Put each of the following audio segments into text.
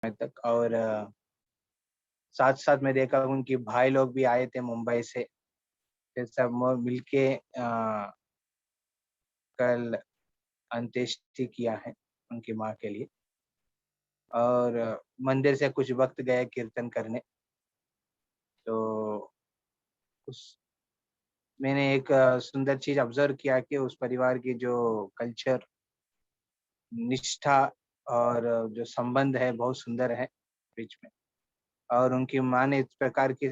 तक। और साथ साथ मैं देखा उनके भाई लोग भी आए थे मुंबई से, फिर सब मिलके कल अंत्येष्टि किया है उनकी माँ के लिए। और मंदिर से कुछ वक्त गए कीर्तन करने, तो उस मैंने एक सुंदर चीज ऑब्जर्व किया कि उस परिवार की जो कल्चर, निष्ठा और जो संबंध है बहुत सुंदर है बीच में। और उनकी माँ ने इस प्रकार की,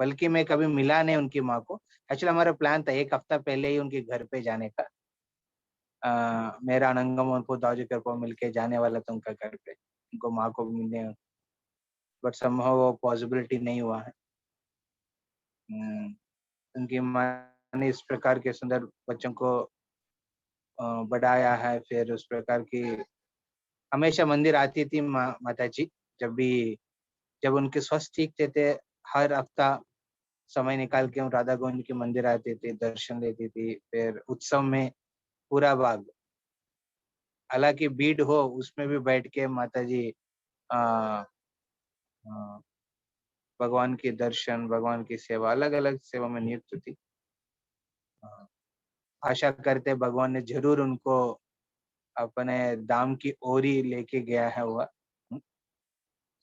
बल्कि मैं कभी मिला नहीं उनकी माँ को। एक्चुअली हमारा प्लान था एक हफ्ता पहले ही उनके घर पे जाने का। मेरा अनंगम उनको दाऊजी कृपा मिलके जाने वाला था उनका घर पे, उनको माँ को मिलने, बट समहाउ वो पॉसिबिलिटी नहीं हुआ है। उनकी माँ ने इस प्रकार के सुंदर बच्चों को बढ़ाया है। फिर उस प्रकार की हमेशा मंदिर आती थी माता जी, जब भी, जब उनके स्वास्थ्य ठीक थे, हर हफ्ता समय निकाल के हम राधा गोविंद के मंदिर आते थे, दर्शन लेती थी। फिर उत्सव में पूरा भाग, हालांकि भीड़ हो उसमें भी बैठ के माता जी आ, आ, भगवान के दर्शन, भगवान की सेवा, अलग अलग सेवा में नियुक्त थी। आशा करते भगवान ने जरूर उनको अपने धाम की ओर ही लेके गया है हुआ।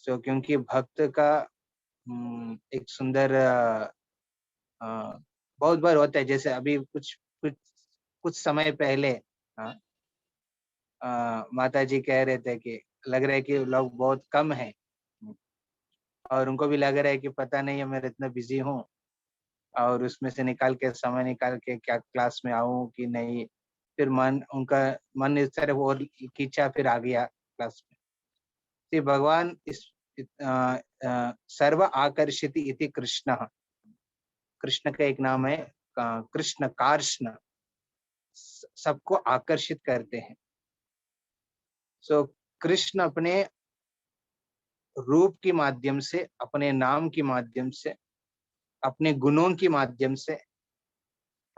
सो क्योंकि भक्त का एक सुंदर बहुत बार होता है, जैसे अभी कुछ कुछ कुछ समय पहले माता जी कह रहे थे कि लग रहा है कि लोग बहुत कम हैं, और उनको भी लग रहा है कि पता नहीं है मैं इतना बिजी हूँ और उसमें से निकाल के समय निकाल के क्या क्लास में आऊँ कि नहीं। फिर उनका मन इस तरह और खींचा, फिर आ गया क्लास में। तो भगवान इस सर्व आकर्षित इति कृष्ण, कृष्ण का एक नाम है कृष्ण कार्ष्ण, सबको आकर्षित करते हैं। सो कृष्ण अपने रूप के माध्यम से, अपने नाम के माध्यम से, अपने गुणों के माध्यम से,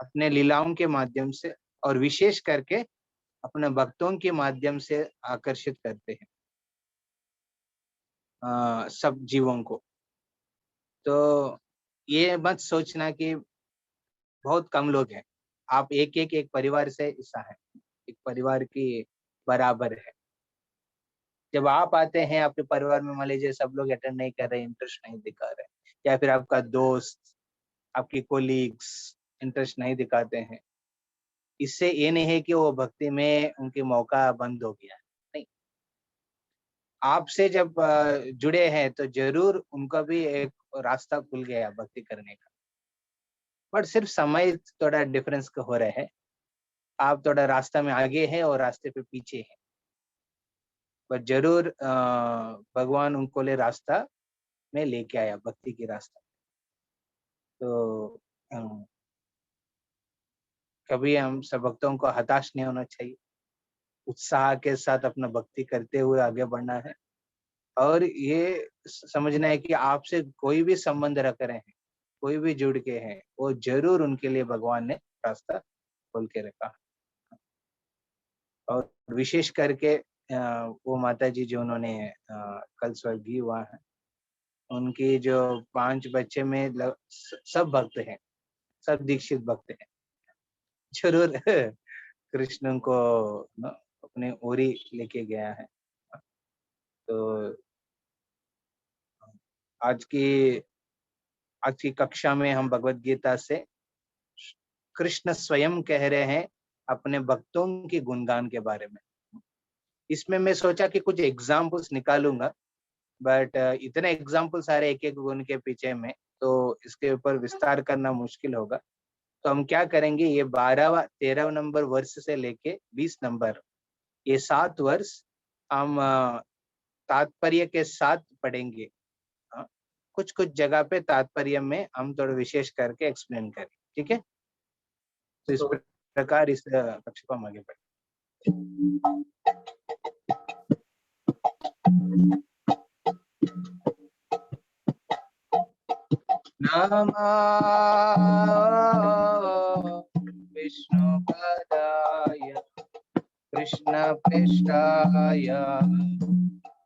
अपने लीलाओं के माध्यम से, और विशेष करके अपने भक्तों के माध्यम से आकर्षित करते हैं सब जीवों को। तो ये मत सोचना कि बहुत कम लोग हैं, आप एक परिवार से हिस्सा है, एक परिवार की बराबर है। जब आप आते हैं आपके परिवार में, मान लीजिए सब लोग अटेंड नहीं कर रहे, इंटरेस्ट नहीं दिखा रहे, या फिर आपका दोस्त, आपके कोलीग्स इंटरेस्ट नहीं दिखाते हैं, इससे ये नहीं है कि वो भक्ति में उनके मौका बंद हो गया, नहीं। आपसे जब जुड़े हैं तो जरूर उनका भी एक रास्ता खुल गया भक्ति करने का, बट सिर्फ समय थोड़ा डिफरेंस का हो रहा है। आप थोड़ा रास्ता में आगे हैं और रास्ते पे पीछे हैं, पर जरूर भगवान उनको ले रास्ता में लेके आया, भक्ति की रास्ता। तो कभी हम सब भक्तों को हताश नहीं होना चाहिए, उत्साह के साथ अपना भक्ति करते हुए आगे बढ़ना है। और ये समझना है कि आपसे कोई भी संबंध रख रहे हैं, कोई भी जुड़ के हैं, वो जरूर उनके लिए भगवान ने रास्ता खोल के रखा। और विशेष करके वो माता जी जो उन्होंने कल स्वर्गीय हुआ है, उनकी जो 5 बच्चे में सब भक्त हैं, सब दीक्षित भक्त हैं। जरूर कृष्ण को अपने ओर ही लेके गया है। तो आज की कक्षा में हम भगवत गीता से कृष्ण स्वयं कह रहे हैं अपने भक्तों के गुणगान के बारे में। इसमें मैं सोचा कि कुछ एग्जाम्पल्स निकालूंगा, बट इतने एग्जाम्पल्स आ रहे एक गुण के पीछे में, तो इसके ऊपर विस्तार करना मुश्किल होगा। तो हम क्या करेंगे, ये 13 नंबर वर्ष से लेके 20 नंबर, ये 7 वर्ष हम तात्पर्य के साथ पढ़ेंगे। कुछ कुछ जगह पे तात्पर्य में हम थोड़ा विशेष करके एक्सप्लेन करें, ठीक है। तो इस प्रकार इस कक्षा को हम आगे बढ़े। नमः विष्णुपदाय कृष्णपृष्ठाय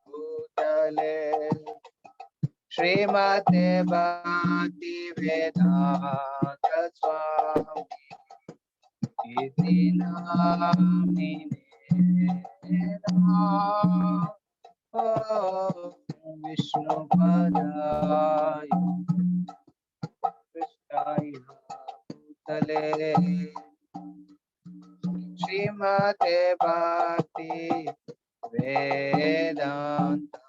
भूतले श्रीमते भक्ति वेदांत स्वामी इति नामिने विष्णुपदाय कृष्णाय भूतले श्रीमते भक्ति वेदांत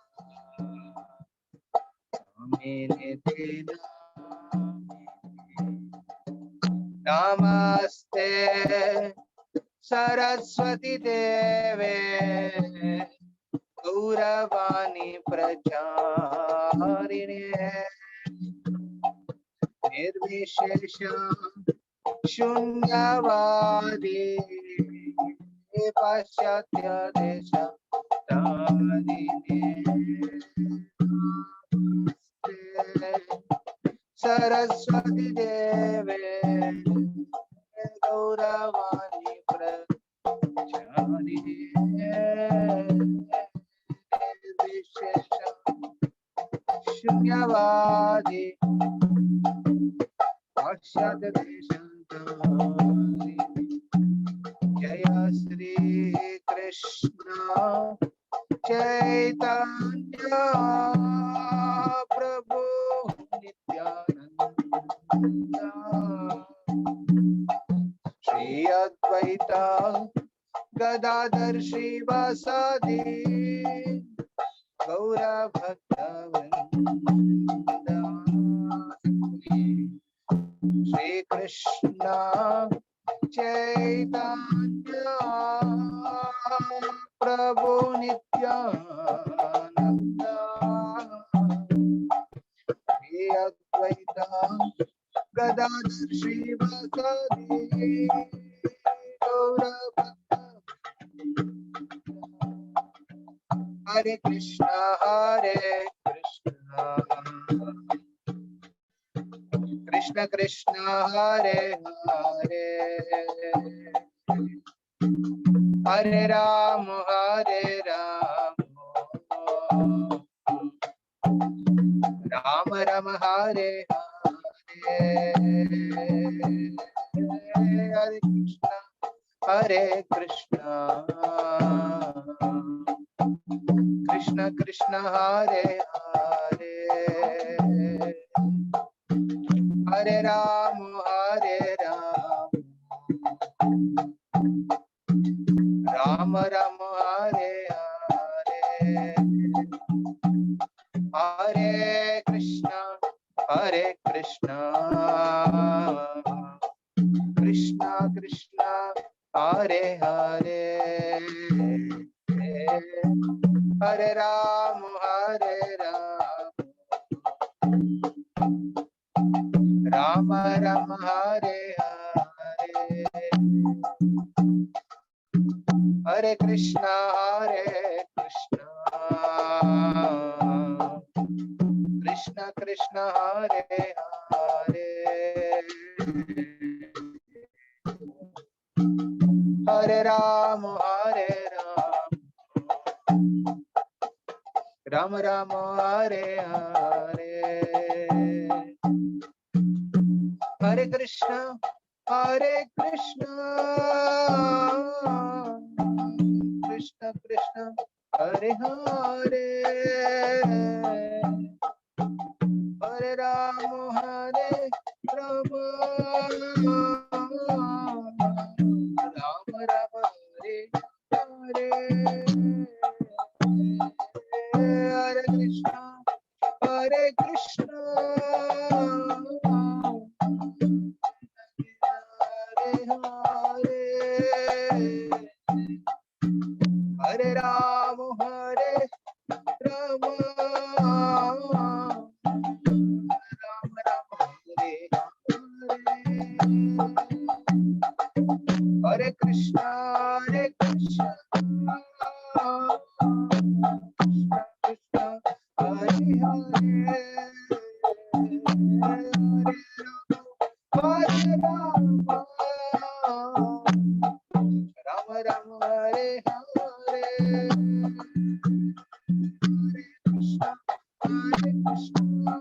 नमस्ते सरस्वती देवे गौरवाणी प्रचारिणे निर्विशेष शून्यवादी पाश्चात्य देश सरस्वती देवे गौरवाणी प्रचारिणे निर्विशेष शून्यवादी पाश्चात्य देशांतरी जय श्री कृष्ण चैतन्य प्रभु नित्यानंद श्री अद्वैता गदाधर श्रीवासादि गौर भक्तवृंद श्री कृष्ण चैतन्य प्रभु नित्यानंद श्री अद्वैता गदाधर श्रीवासादि गौर हरे Krishna Krishna Krishna Hare Hare Hare Ram Ram Ram Hare Hare Hare Krishna Krishna Krishna Hare Hare Hare Ram Ram Ram Hare Hare Hare Krishna Krishna Krishna Hare Hare Hare Ram Ram Ram Hare Hare Hare Krishna Krishna Krishna Hare Hare Hare Ram Ram Ram Hare Hare Hare Krishna Krishna Krishna Hare Hare Hare Ram Ram Ram Hare Hare Hare Krishna Hare Hare Hare Ram Ram Ram Hare Hare Krishna Krishna Hare Hare Hare Ram Ram Ram Hare Hare Hare Krishna Hare Krishna,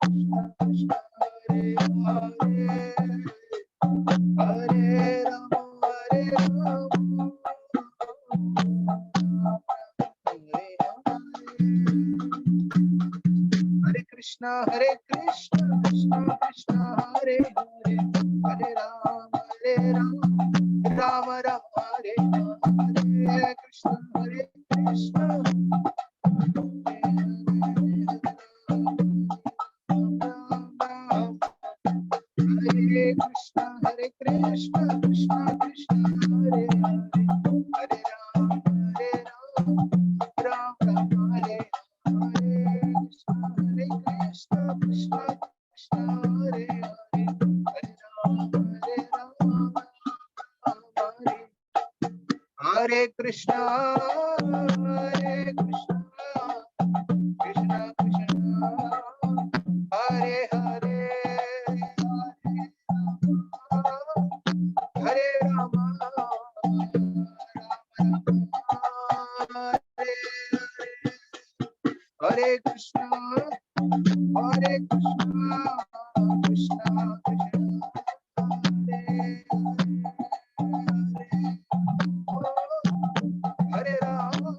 Krishna Krishna Hare Hare, Hare Krishna, Hare Krishna, Krishna Krishna Hare Hare, Hare Ram, Rama Rama Hare Hare, Krishna Hare Krishna, Hare Krishna, Hare Krishna, Krishna Krishna Hare Hare, Hare Ram, Ram Rama Hare Hare, Krishna Hare Krishna, Krishna Krishna Hare Hare, Hare Ram, Hare Hare Krishna, Hare Krishna, Krishna Krishna Hare Hare, Hare Rama, Hare Krishna, Hare Krishna, Krishna Krishna Hare Rama,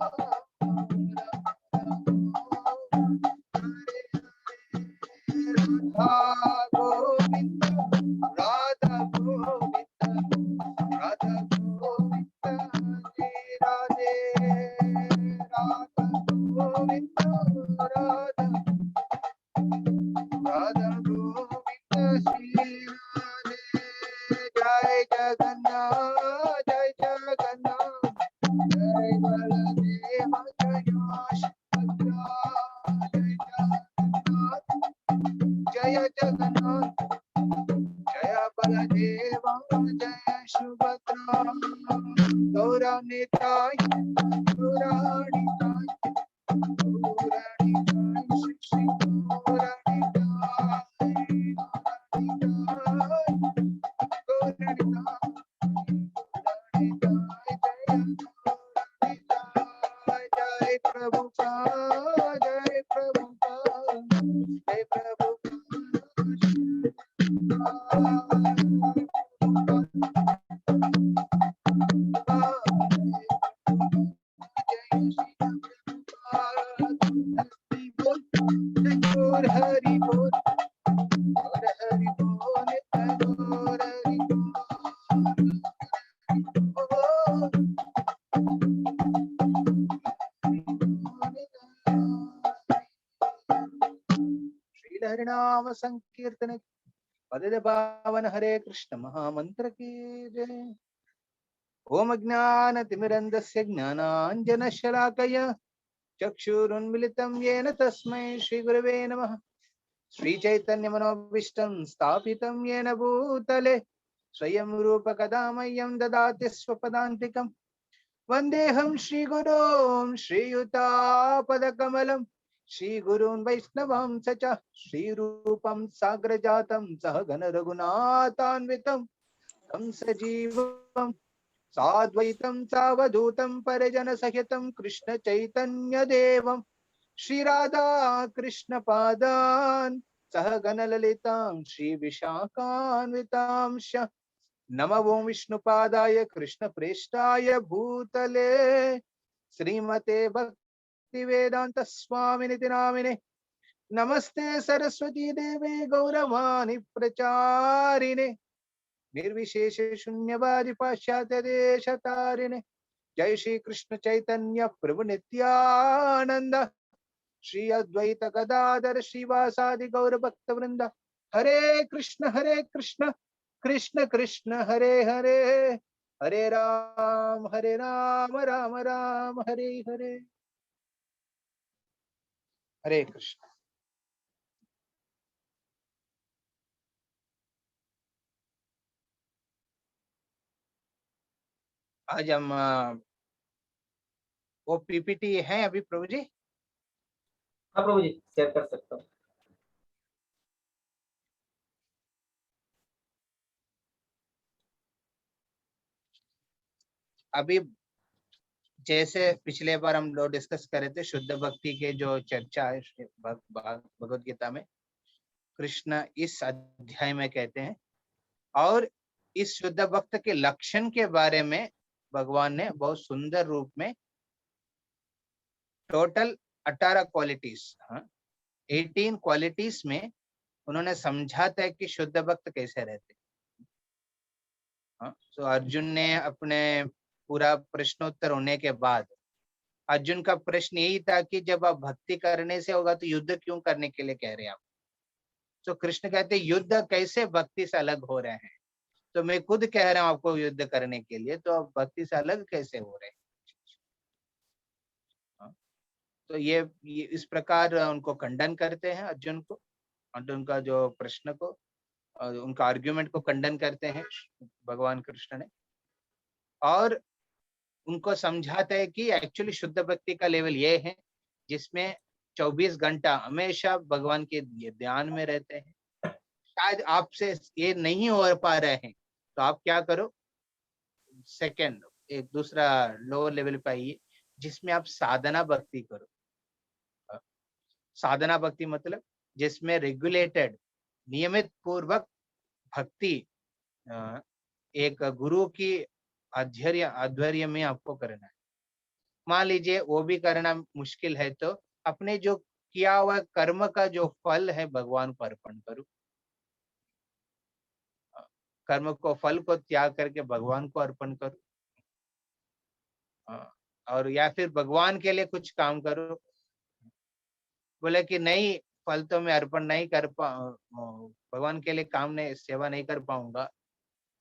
Radha Govinda, Radha Govinda, Radhe Radha Govinda, Radha Radha Govinda, Shri Radhe, Jai Jagannath, Jai Jagannath, Jai Baladeva, Jai Subhadra, Jai Jagannath, Jaya Jagannath, Jaya Baladeva, Jaya Subhadra, Gaura Nitai, Gaura Nitai, Gaura Nitai, Shri Gaura Nitai, Gaura Nitai, Jai Prabhupada, Jai Prabhupada, Jai Prabhupada, Hari Bol, Hari Bol, Hari Bol, Shri हरिनाम संकीर्तन पद पावन हरे कृष्ण महामंत्र की जय। ओम ज्ञानतिमिरन्धस्य ज्ञानाञ्जनशलाकया चक्षुरुन्मिलितं येन तस्मै श्रीगुरवे नमः। श्रीचैतन्यमनोभीष्टं स्थापितं येन भूतले स्वयं रूपकदा मह्यं ददाति स्वपदान्तिकम्। वन्देऽहं श्रीगुरों श्रीयुतापदकमलं श्रीगुरून् वैष्णवांश्च च श्रीरूपं साग्रजातं सहगण रघुनाथान्वितं तं सजीवं साद्वैतं सावधूतं परिजनसहितं कृष्ण चैतन्य देवं श्रीराधा कृष्ण पादान् सहगण ललितां श्रीविशाखान्वितांश्च नमो ओं विष्णुपादाय कृष्ण प्रेष्ठाय भूतले श्रीमते भक्ति वेदांत स्वामिनिति नामिने नमस्ते सरस्वती देवे गौरवाणी प्रचारिणे निर्विशेष शून्यवादी पाश्चात्य देश तारिणे जय श्री कृष्ण चैतन्य प्रभु नित्यानंद श्री अद्वैत गदाधर श्रीवासादि गौर भक्त वृंद हरे कृष्ण कृष्ण कृष्ण हरे हरे हरे राम राम राम हरे हरे हरे कृष्ण। आज हम वो पीपीटी है अभी प्रभु जी। हाँ प्रभु जी शेयर कर सकता हूँ। अभी जैसे पिछले बार हम लोग डिस्कस कर रहे थे शुद्ध भक्ति के जो चर्चा है भगवत गीता में, कृष्ण इस अध्याय में कहते हैं, और इस शुद्ध भक्त के लक्षण के बारे में भगवान ने बहुत सुंदर रूप में टोटल 18 क्वालिटीज, 18 क्वालिटीज में उन्होंने समझाता है कि शुद्ध भक्त कैसे रहते। तो अर्जुन ने अपने पूरा प्रश्नोत्तर होने के बाद अर्जुन का प्रश्न यही था कि जब आप भक्ति करने से होगा तो युद्ध क्यों करने के लिए कह रहे हैं आप? तो कृष्ण कहते युद्ध कैसे भक्ति से अलग हो रहे हैं? तो मैं खुद कह रहा हूँ आपको युद्ध करने के लिए, तो आप भक्ति से अलग कैसे हो रहे हैं? तो ये इस प्रकार उनको खंडन करते हैं, अर्जुन को, अर्जुन का जो प्रश्न को, उनका आर्ग्यूमेंट को खंडन करते हैं भगवान कृष्ण ने, और उनको समझाते हैं कि एक्चुअली शुद्ध भक्ति का लेवल ये है जिसमें 24 घंटा हमेशा भगवान के ध्यान में रहते हैं। शायद आपसे ये नहीं हो पा रहे हैं तो आप क्या करो, सेकंड एक दूसरा लोअर लेवल पे आइए जिसमें आप साधना भक्ति करो। साधना भक्ति मतलब जिसमें रेगुलेटेड नियमित पूर्वक भक्ति एक गुरु की आध्वर्य में आपको करना है। मान लीजिए वो भी करना मुश्किल है तो अपने जो किया हुआ कर्म का जो फल है भगवान को अर्पण करो। कर्म को फल को त्याग करके भगवान को अर्पण करो, और या फिर भगवान के लिए कुछ काम करो। बोले कि नहीं, फल तो मैं अर्पण नहीं कर भगवान के लिए काम नहीं, सेवा नहीं कर पाऊंगा,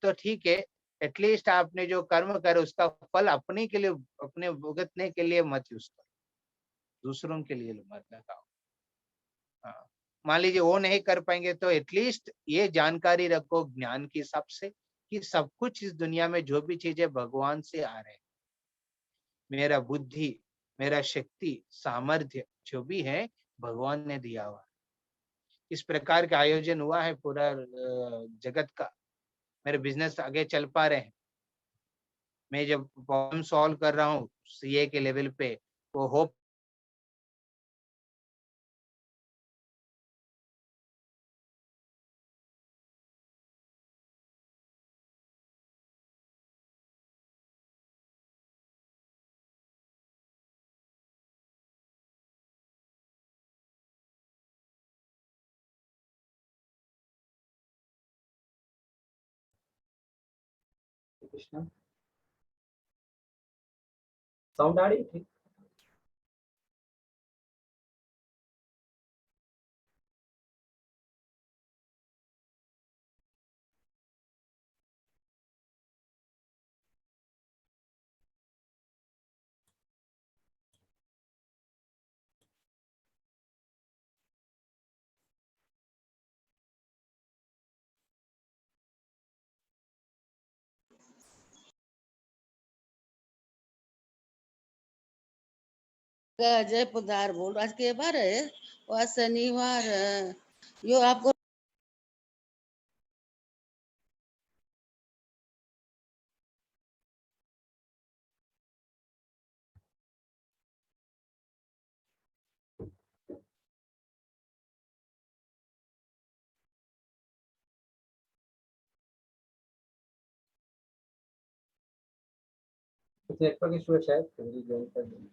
तो ठीक है, एटलीस्ट आपने जो कर्म करे उसका फल अपने के लिए, अपने भुगतने के लिए मत यूज करो, दूसरों के लिए मत लगाओ। मान लीजिए वो नहीं कर पाएंगे तो एटलीस्ट ये जानकारी रखो ज्ञान के हिसाब से कि सब कुछ इस दुनिया में जो भी चीजें भगवान से आ रहे हैं, मेरा बुद्धि, मेरा शक्ति, सामर्थ्य जो भी है भगवान ने दिया हुआ। इस प्रकार का आयोजन हुआ है पूरा जगत का। मेरे बिजनेस आगे चल पा रहे हैं, मैं जब प्रॉब्लम सॉल्व कर रहा हूँ सीए के लेवल पे, वो होप कृष्णा साउंड आ रही है ठीक? जय पुधार बोल आज के बार है, आज शनिवार यो आपको कुछ नेटवर्क इशू है शायद, तो ज्वाइन कर दें।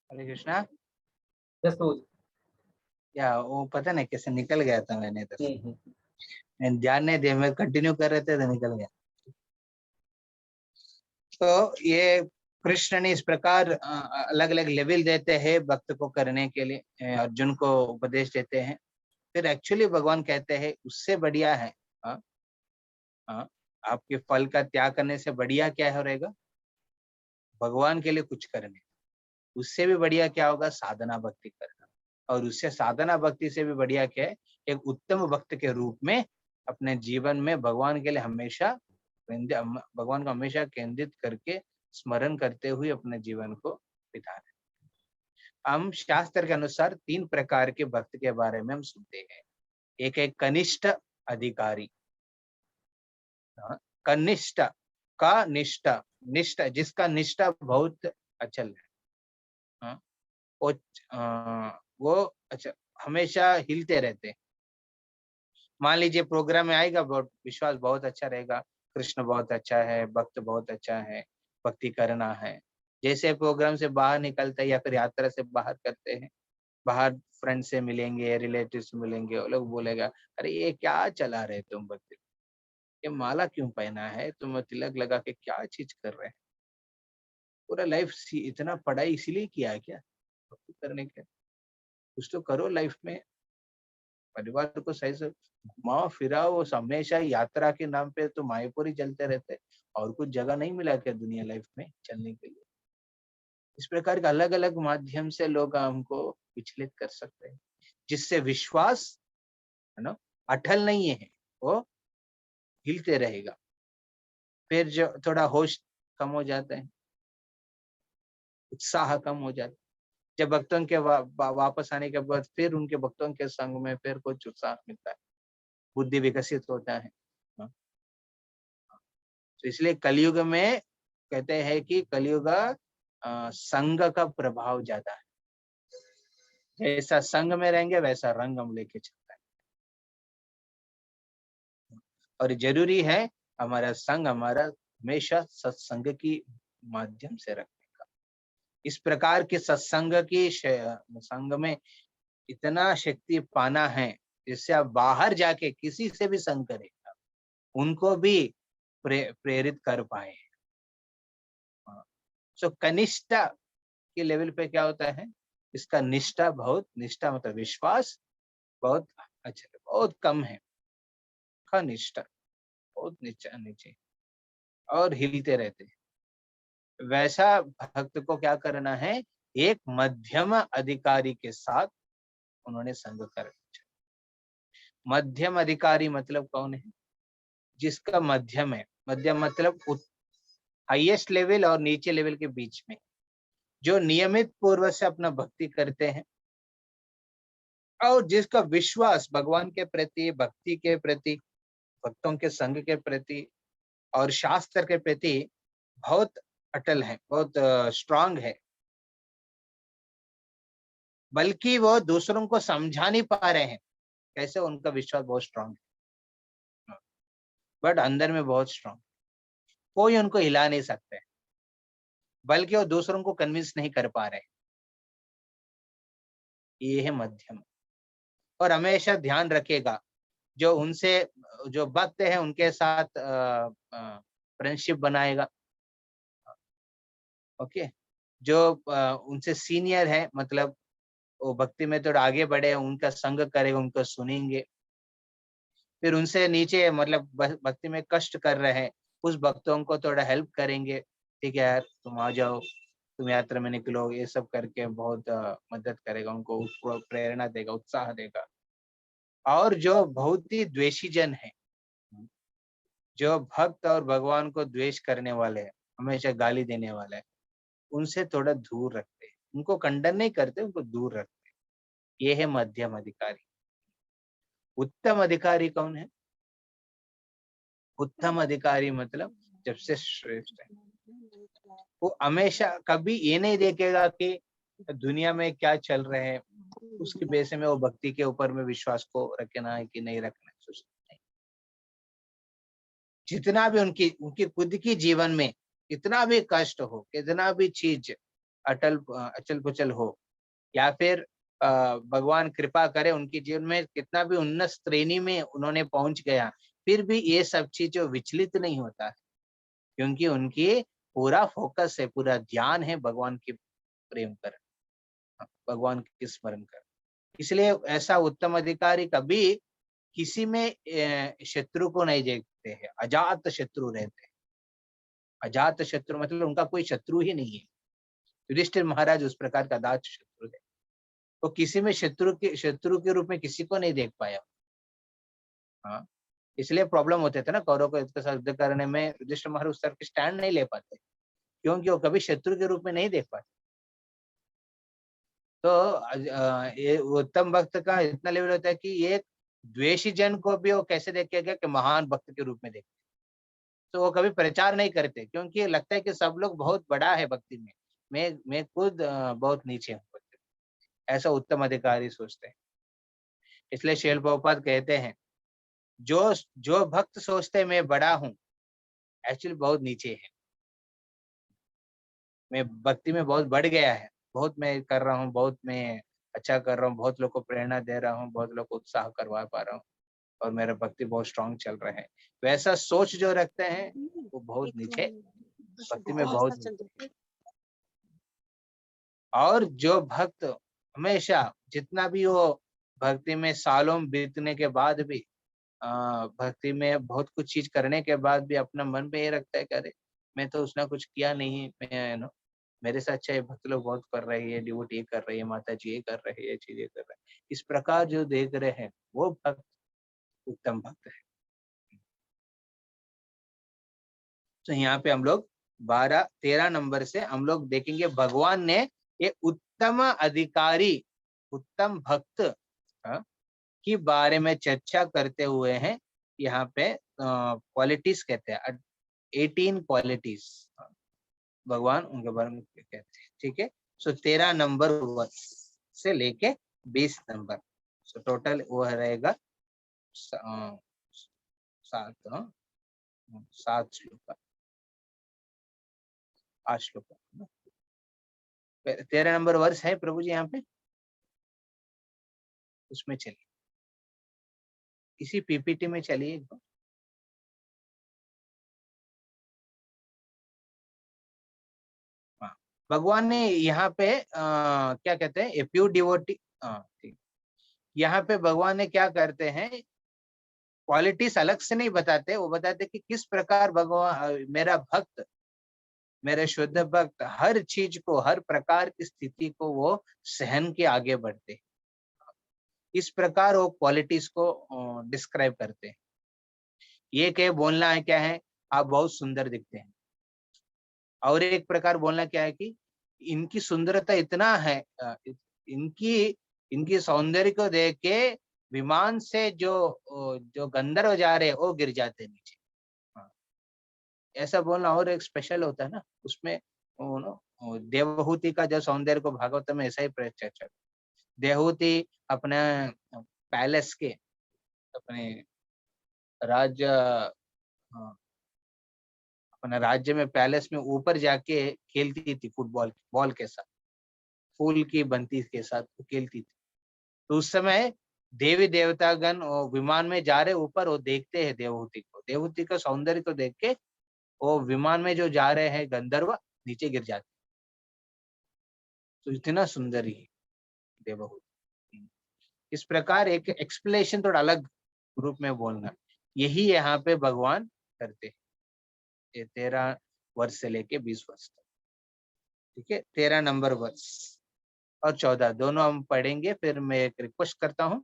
हरे कृष्णा। जस्ट या वो पता नहीं कैसे निकल गया था, मैंने इधर से हम्म। मैंने ध्यान नहीं दिया, मैं कंटिन्यू कर रहे थे तो निकल गया। तो ये कृष्ण ने इस प्रकार अलग अलग लेवल देते हैं भक्त को करने के लिए, अर्जुन को उपदेश देते हैं। फिर एक्चुअली भगवान कहते हैं उससे बढ़िया है, हाँ हाँ, आपके फल का त्याग करने से बढ़िया क्या है रहेगा, भगवान के लिए कुछ करने। उससे भी बढ़िया क्या होगा, साधना भक्ति करना। और उससे साधना भक्ति से भी बढ़िया क्या है, एक उत्तम भक्त के रूप में अपने जीवन में भगवान के लिए हमेशा भगवान को हमेशा केंद्रित करके स्मरण करते हुए अपने जीवन को बिताना। हम शास्त्र के अनुसार 3 प्रकार के भक्त के बारे में हम सुनते हैं। एक है कनिष्ठ अधिकारी, कनिष्ठ का निष्ठा, निष्ठा जिसका निष्ठा बहुत अचल है, हाँ, वो अच्छा हमेशा हिलते रहते हैं। मान लीजिए प्रोग्राम में आएगा, बहुत विश्वास बहुत अच्छा रहेगा, कृष्ण बहुत अच्छा है, भक्त बहुत अच्छा है, भक्ति करना है। जैसे प्रोग्राम से बाहर निकलते हैं या फिर यात्रा से बाहर करते हैं, बाहर फ्रेंड से मिलेंगे, रिलेटिव से मिलेंगे, वो लोग बोलेगा अरे ये क्या चला रहे तुम भक्ति, ये माला क्यों पहना है, तुम तिलक लगा के क्या चीज कर रहे हैं, पूरा लाइफ इतना पढ़ाई इसीलिए किया है क्या, भक्ति करने के, कुछ तो करो लाइफ में, परिवार को सही से घुमाओ फिराओ। वो हमेशा यात्रा के नाम पे तो मायापुर ही चलते रहते, और कुछ जगह नहीं मिला क्या दुनिया लाइफ में चलने के लिए। इस प्रकार के अलग अलग माध्यम से लोग हमको विचलित कर सकते हैं, जिससे विश्वास है ना अटल नहीं है, वो हिलते रहेगा। फिर जो थोड़ा होश कम हो जाता है, उत्साह कम हो जाता है। जब भक्तों के वापस आने के बाद फिर उनके भक्तों के संग में फिर कुछ उत्साह मिलता है, बुद्धि विकसित होता है। हाँ। तो इसलिए कलयुग में कहते हैं कि कलयुग संग का प्रभाव ज्यादा है, जैसा संग में रहेंगे वैसा रंग हम लेके चलता है। और जरूरी है हमारा संग हमारा हमेशा सत्संग की माध्यम से रखने का। इस प्रकार के सत्संग की संग में इतना शक्ति पाना है, जिससे आप बाहर जाके किसी से भी संग करें, उनको भी प्रेरित कर पाए। सो कनिष्ठ के लेवल पे क्या होता है, इसका निष्ठा बहुत, निष्ठा मतलब विश्वास बहुत अच्छा, बहुत कम है, का निष्ठा बहुत नीचे और हिलते रहते हैं। वैसा भक्त को क्या करना है, एक मध्यम अधिकारी के साथ उन्होंने संग कर। मध्यम अधिकारी मतलब कौन है, जिसका मध्यम है, मध्यम मतलब हाईएस्ट लेवल और नीचे लेवल के बीच में, जो नियमित पूर्वक से अपना भक्ति करते हैं और जिसका विश्वास भगवान के प्रति, भक्ति के प्रति, भक्तों के संग के प्रति और शास्त्र के प्रति बहुत अटल है, बहुत स्ट्रांग है, बल्कि वो दूसरों को समझा नहीं पा रहे हैं कैसे उनका विश्वास बहुत स्ट्रांग है, बट अंदर में बहुत स्ट्रांग, कोई उनको हिला नहीं सकते, बल्कि वो दूसरों को कन्विंस नहीं कर पा रहे। ये है मध्यम। और हमेशा ध्यान रखेगा, जो उनसे जो भक्त है उनके साथ फ्रेंडशिप बनाएगा, ओके। जो उनसे सीनियर है, मतलब वो भक्ति में थोड़ा आगे बढ़े, उनका संग करेगा, उनको सुनेंगे। फिर उनसे नीचे मतलब भक्ति में कष्ट कर रहे हैं उस भक्तों को थोड़ा हेल्प करेंगे, ठीक है यार तुम आ जाओ, तुम यात्रा में निकलो, ये सब करके बहुत मदद करेगा, उनको प्रेरणा देगा, उत्साह देगा। और जो बहुत ही द्वेषी जन है, जो भक्त और भगवान को द्वेष करने वाले हैं, हमेशा गाली देने वाले हैं, उनसे थोड़ा दूर रखते हैं, उनको खंडन नहीं करते, उनको दूर रखते हैं। ये है मध्यम अधिकारी। उत्तम अधिकारी कौन है, उत्तम अधिकारी मतलब जब से श्रेष्ठ है, वो हमेशा कभी ये नहीं देखेगा कि दुनिया में क्या चल रहे हैं, उसकी बेस में वो भक्ति के ऊपर में विश्वास को रखना है कि नहीं रखना है, सोचना नहीं। जितना भी उनकी उनकी खुद की जीवन में कितना भी कष्ट हो, कितना भी चीज अचल पुचल हो, या फिर भगवान कृपा करे उनके जीवन में कितना भी उन्नत श्रेणी में उन्होंने पहुंच गया, फिर भी ये सब चीज विचलित नहीं होता है, क्योंकि उनकी पूरा फोकस है, पूरा ध्यान है भगवान के प्रेम कर, भगवान के स्मरण कर। इसलिए ऐसा उत्तम अधिकारी कभी किसी में शत्रु को नहीं देखते हैं, अजात शत्रु रहते हैं। अजात शत्रु मतलब उनका कोई शत्रु ही नहीं है। युधिष्ठिर महाराज उस प्रकार का अजात शत्रु है, तो किसी में शत्रु के रूप में किसी को नहीं देख पाया। हाँ, इसलिए प्रॉब्लम होते थे ना कौरव को इसके साथ युद्ध करने में। युधिष्ठिर महाराज उस तरह के स्टैंड नहीं ले पाते, क्योंकि वो कभी शत्रु के रूप में नहीं देख पाते। तो ये उत्तम भक्त का इतना लेवल होता है कि ये द्वेषी जन को भी वो कैसे देखेगा कि महान भक्त के रूप में देखते, तो वो कभी प्रचार नहीं करते, क्योंकि लगता है कि सब लोग बहुत बड़ा है भक्ति में, मैं खुद बहुत नीचे हूँ, ऐसा उत्तम अधिकारी सोचते हैं। इसलिए श्रील प्रभुपाद कहते हैं, जो भक्त सोचते मैं बड़ा हूँ, एक्चुअली बहुत नीचे है। मैं भक्ति में बहुत बढ़ गया है, बहुत मैं कर रहा हूँ, बहुत मैं अच्छा कर रहा हूँ, बहुत लोग को प्रेरणा दे रहा हूँ, बहुत लोग को उत्साह करवा पा रहा हूँ, और मेरा भक्ति बहुत स्ट्रांग चल रहा है। वैसा सोच जो रखते हैं वो बहुत नीचे, भक्ति में बहुत नीचे। और जो भक्त हमेशा जितना भी वो भक्ति में सालों बीतने के बाद भी, भक्ति में बहुत कुछ चीज करने के बाद भी अपना मन में ये रखता है कि अरे मैं तो उसने कुछ किया नहीं, मैं मेरे से अच्छा ये भक्त लोग बहुत कर रहे हैं, डिवोटी ये कर रही है, माता जी ये कर रहे हैं, ये चीजें कर रहे हैं, इस प्रकार जो देख रहे हैं वो भक्त उत्तम भक्त है। तो यहाँ पे हम लोग 13 नंबर से हम लोग देखेंगे भगवान ने ये उत्तम अधिकारी, उत्तम भक्त के बारे में चर्चा करते हुए हैं। यहाँ पे क्वालिटीज कहते हैं, 18 क्वालिटीज भगवान उनके बारे में कहते हैं। ठीक है, सो 13 नंबर वर्ष से लेके 20 नंबर, सो टोटल वो रहेगा 7 श्लोक, 8 श्लोक। 13 नंबर वर्ष है प्रभु जी यहाँ पे, उसमें चलिए, इसी पीपीटी में चलिए एक बार। हाँ, भगवान ने यहाँ पे क्या कहते हैं, ए प्योर डिवोटी, ठीक, यहाँ पे भगवान ने क्या करते हैं, क्वालिटीज अलग से नहीं बताते, वो बताते कि किस प्रकार भगवान मेरा भक्त, मेरे शुद्ध भक्त हर चीज को, हर प्रकार की स्थिति को वो सहन के आगे बढ़ते हैं। इस प्रकार वो क्वालिटीज को डिस्क्राइब करते हैं। ये क्या बोलना है, क्या है, आप बहुत सुंदर दिखते हैं, और एक प्रकार बोलना क्या है कि इनकी सुंदरता इतना है, इनकी सौंदर्य को देख के विमान से जो गंधर्व जा रहे हैं वो गिर जाते हैं नीचे। ऐसा बोलना और एक स्पेशल होता है ना, उसमें देवहूति का जो सौंदर्य को भागवत में ऐसा ही चर्चा, देवहूति अपने पैलेस के, अपने राज्य, अपने राज्य में पैलेस में ऊपर जाके खेलती थी फुटबॉल बॉल के साथ, फूल की बंती के साथ खेलती थी। तो उस समय देवी देवतागण विमान में जा रहे ऊपर, वो देखते हैं देवहूति को, देवहूति का सौंदर्य को देख के वो विमान में जो जा रहे हैं गंधर्व नीचे गिर जाते, तो इतना सुंदर ही देवहूति। इस प्रकार एक एक्सप्लेनेशन थोड़ा अलग रूप में बोलना, यही यहाँ पे भगवान करते हैं, ये 13 वर्ष से लेके 20 वर्ष तक। ठीक है, 13 नंबर वर्ष और 14 दोनों हम पढ़ेंगे। फिर मैं एक रिक्वेस्ट करता हूँ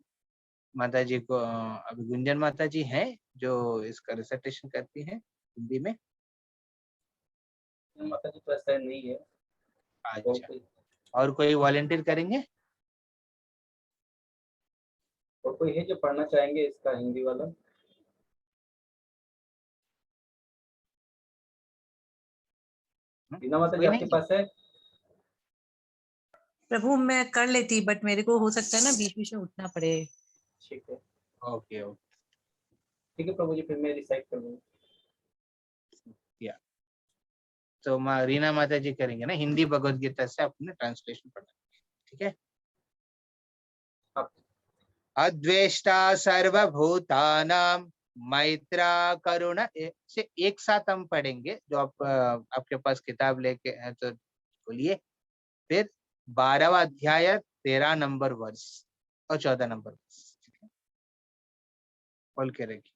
माता जी को, अभी गुंजन माता जी हैं जो इसका रिसाइटेशन करती हैं हिंदी में। माता जी तो ऐसा नहीं है। अच्छा, और कोई वॉलंटियर करेंगे? और कोई है जो पढ़ना चाहेंगे इसका हिंदी वाला? रीना माता जी आपके पास है? प्रभु मैं कर लेती, बट मेरे को हो सकता है ना बीच बीच में उठना पड़े। ठीक है, ओके ओके, ठीक है प्रभु जी, फिर मैं रिसाइट कर दूंगा। तो रीना माता जी करेंगे ना, हिंदी भगवद गीता से अपने ट्रांसलेशन पढ़ना। ठीक है। अद्वेष्टा सर्वभूतानां मैत्रा करुण से एक साथ हम पढ़ेंगे। जो आप आपके पास किताब लेके हैं तो बोलिए। फिर 12वां अध्याय 13 नंबर वर्ष और 14 नंबर वर्ष बोल के रखिए।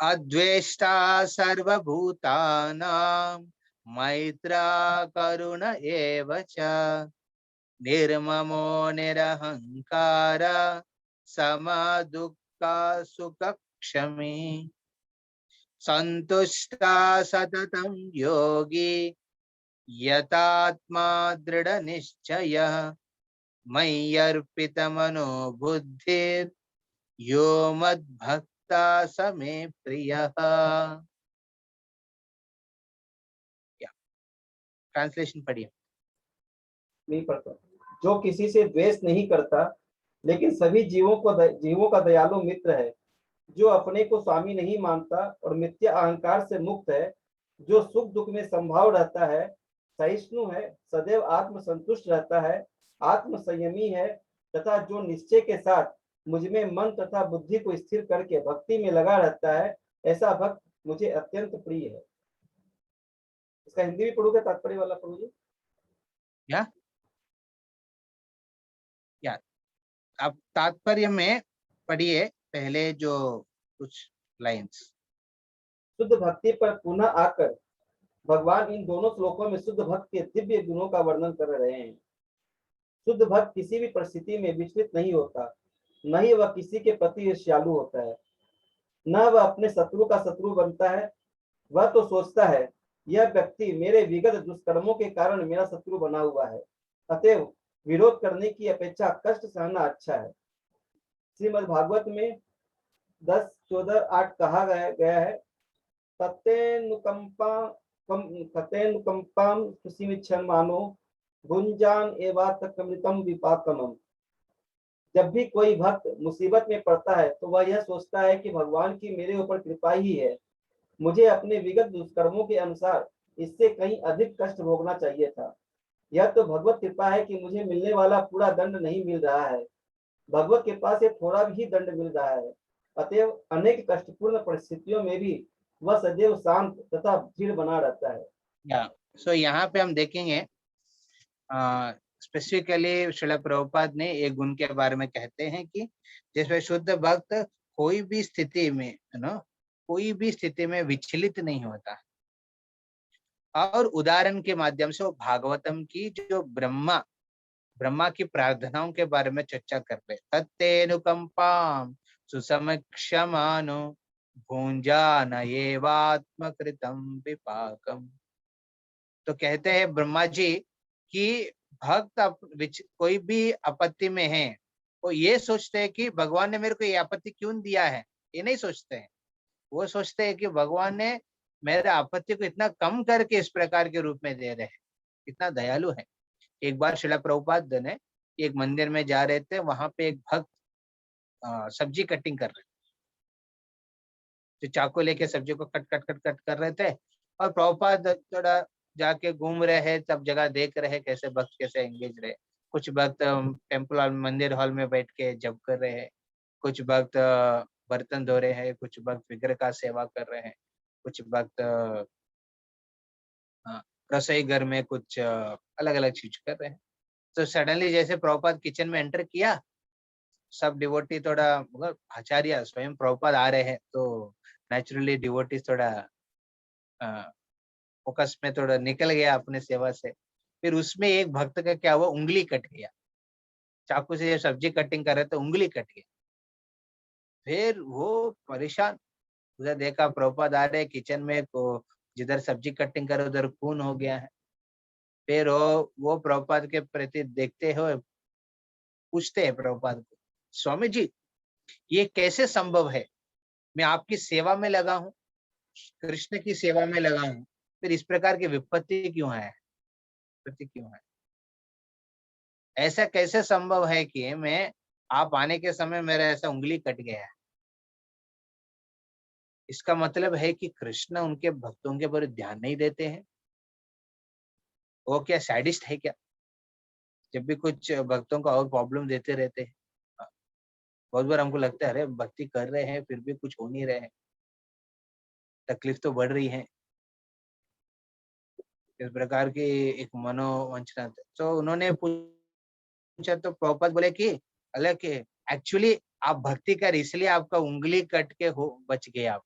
अद्वेष्टा सर्वभूतानां मैत्रा करुण एव च निर्ममो निरहंकार समदुःखा सुखक्षमी संतुष्टा सततं योगी यतात्मा दृढ़ निश्चयः मय्यर्पितमनो बुद्धिर् यो मद्भक्ता स मे प्रियः। ट्रांसलेशन पढ़िए। नहीं पढ़ता। जो किसी से द्वेष नहीं करता, लेकिन सभी जीवों का दयालु मित्र है, जो अपने को स्वामी नहीं मानता और मिथ्या अहंकार से मुक्त है, जो सुख दुख में संभाव रहता है, सहिष्णु है, सदैव आत्म संतुष्ट रहता है, आत्म संयमी है, तथा जो निश्चय के साथ मुझ में मन तथा बुद्धि को स्थिर करके भक्ति में लगा रहता है, ऐसा भक्त मुझे अत्यंत प्रिय है। इसका हिंदी भी पढ़ोगे, तात्पर्य वाला पढ़ोगे? या आप तात्पर्य में पढ़िए पहले जो कुछ लाइंस। शुद्ध भक्ति पर पुनः आकर भगवान इन दोनों श्लोकों में शुद्ध भक्त के दिव्य गुणों का वर्णन कर रहे हैं। शुद्ध भक्त किसी भी परिस्थिति में विचलित नहीं होता, न ही वह किसी के प्रति ईर्ष्यालु होता है, न वह अपने शत्रु का शत्रु बनता है। वह तो सोचता है, यह व्यक्ति मेरे विगत दुष्कर्मों के कारण मेरा शत्रु बना हुआ है, अतएव विरोध करने की अपेक्षा कष्ट सहना अच्छा है। श्रीमद् भागवत में 10:14-8 कहा गया है, ततेनुकंपाम सुसीमिच्छन् मानो भुंजान एवातकमृतम विपाकमम्। जब भी कोई भक्त मुसीबत में पड़ता है तो वह यह सोचता है कि भगवान की मेरे ऊपर कृपा ही है, मुझे अपने विगत दुष्कर्मों के अनुसार इससे कहीं अधिक कष्ट भोगना चाहिए था। यह तो भगवत कृपा है कि मुझे मिलने वाला पूरा दंड नहीं मिल रहा है, भगवत कृपा से थोड़ा भी दंड मिल रहा है, अतएव अनेक कष्टपूर्ण परिस्थितियों में भी वह सदैव शांत तथा दृढ़ बना रहता है। सो यहाँ पे हम देखेंगे स्पेसिफिकली श्रील प्रभुपाद ने एक गुण के बारे में कहते हैं कि जिसमें शुद्ध भक्त कोई भी स्थिति में कोई भी स्थिति में विचलित नहीं होता। और उदाहरण के माध्यम से वो भागवतम की जो ब्रह्मा की प्रार्थनाओं के बारे में चर्चा कर रहे। तत्तेनुकंपाम सुसमक्षमानो भुंजान एवात्मकृतम विपाकम। तो कहते हैं ब्रह्मा जी कि भक्त कोई भी आपत्ति में है, वो ये सोचते हैं कि भगवान ने मेरे को ये आपत्ति क्यों दिया है, ये नहीं सोचते हैं। वो सोचते हैं कि भगवान ने मेरे आपत्ति को इतना कम करके इस प्रकार के रूप में दे रहे हैं, कितना दयालु है। एक बार श्रील प्रभुपाद ने एक मंदिर में जा रहे थे, वहां पे एक भक्त सब्जी कटिंग कर रहे थे, जो चाकू लेके सब्जी को कट कर रहे थे। और प्रभुपाद थोड़ा जाके घूम रहे हैं, सब जगह देख रहे हैं कैसे भक्त कैसे एंगेज रहे। कुछ भक्त टेम्पल हॉल मंदिर हॉल में बैठ के जप कर रहे हैं, कुछ भक्त बर्तन धो रहे हैं, कुछ भक्त विग्रह का सेवा कर रहे हैं, कुछ भक्त रसोई घर में कुछ अलग अलग चीज कर रहे हैं। तो सडनली जैसे प्रभुपाद किचन में एंटर किया, सब डिवोटी थोड़ा आचार्य स्वयं प्रभुपाद आ रहे हैं, तो नेचुरली डिवोटी थोड़ा फोकस में थोड़ा निकल गया अपने सेवा से। फिर उसमें एक भक्त का क्या हुआ, उंगली कट गया। चाकू से सब्जी कटिंग कर रहे थे, उंगली कट गया। फिर वो परेशान, उधर देखा प्रभुपाद आ रहे किचन में, को जिधर सब्जी कटिंग करे उधर खून हो गया है। फिर वो प्रभुपाद के प्रति देखते हुए पूछते हैं प्रभुपाद को, स्वामी जी ये कैसे संभव है, मैं आपकी सेवा में लगा हूँ, कृष्ण की सेवा में लगा हूँ, फिर इस प्रकार की विपत्ति क्यों है, ऐसा कैसे संभव है कि मैं आप आने के समय मेरा ऐसा उंगली कट गया है। इसका मतलब है कि कृष्ण उनके भक्तों के ऊपर ध्यान नहीं देते हैं। वो क्या सैडिस्ट है क्या? जब भी कुछ भक्तों को और प्रॉब्लम देते रहते हैं। बहुत बार हमको लगता है अरे भक्ति कर रहे हैं फिर भी कुछ हो नहीं रहे हैं, तकलीफ तो बढ़ रही है। इस प्रकार की एक मनोवंचना थी। तो उन्होंने पूछा तो प्रभुपाद बोले कि अल्लाह के एक्चुअली आप भक्ति कर इसलिए आपका उंगली कट के हो बच गए आप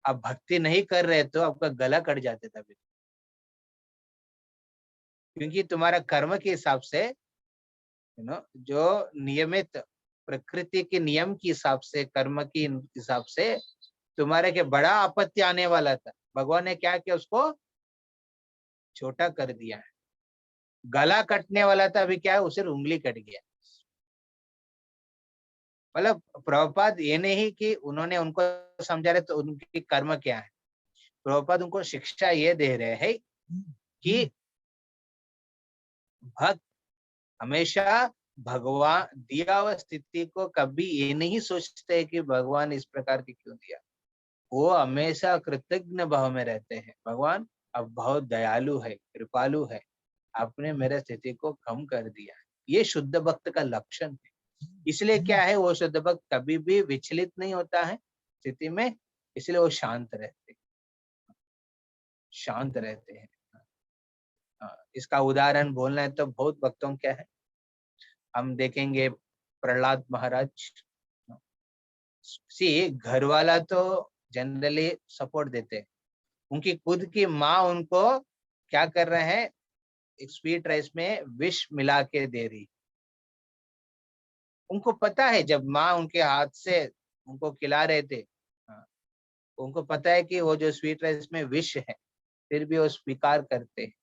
भक्ति नहीं कर रहे तो आपका गला कट जाते तभी, क्योंकि तुम्हारा कर्म के हिसाब से जो नियमित प्रकृति के नियम के हिसाब से कर्म के हिसाब से तुम्हारे के बड़ा आपत्ति आने वाला था, भगवान ने क्या किया उसको छोटा कर दिया है। गला कटने वाला था, अभी क्या है उसे उंगली कट गया। मतलब प्रभुपाद ये नहीं कि उन्होंने उनको समझा रहे तो उनकी कर्म क्या है, प्रभुपाद उनको शिक्षा ये दे रहे हैं कि भक्त हमेशा भगवान दिया हुआ स्थिति को कभी ये नहीं सोचते कि भगवान इस प्रकार की क्यों दिया, वो हमेशा कृतज्ञ भाव में रहते हैं। भगवान अब बहुत दयालु है, कृपालु है, आपने मेरे स्थिति को कम कर दिया है। ये शुद्ध भक्त का लक्षण है। इसलिए क्या है वो शुद्ध भक्त कभी भी विचलित नहीं होता है स्थिति में, इसलिए वो शांत रहते हैं। इसका उदाहरण बोलना है तो बहुत भक्तों क्या है, हम देखेंगे प्रहलाद महाराज। सी घर वाला तो जनरली सपोर्ट देते हैं, उनकी खुद की माँ उनको क्या कर रहे हैं, एक स्वीट राइस में विष मिला के दे रही। उनको पता है जब माँ उनके हाथ से उनको खिला रहे थे, उनको पता है कि वो जो स्वीट राइस में विष है, फिर भी वो स्वीकार करते हैं।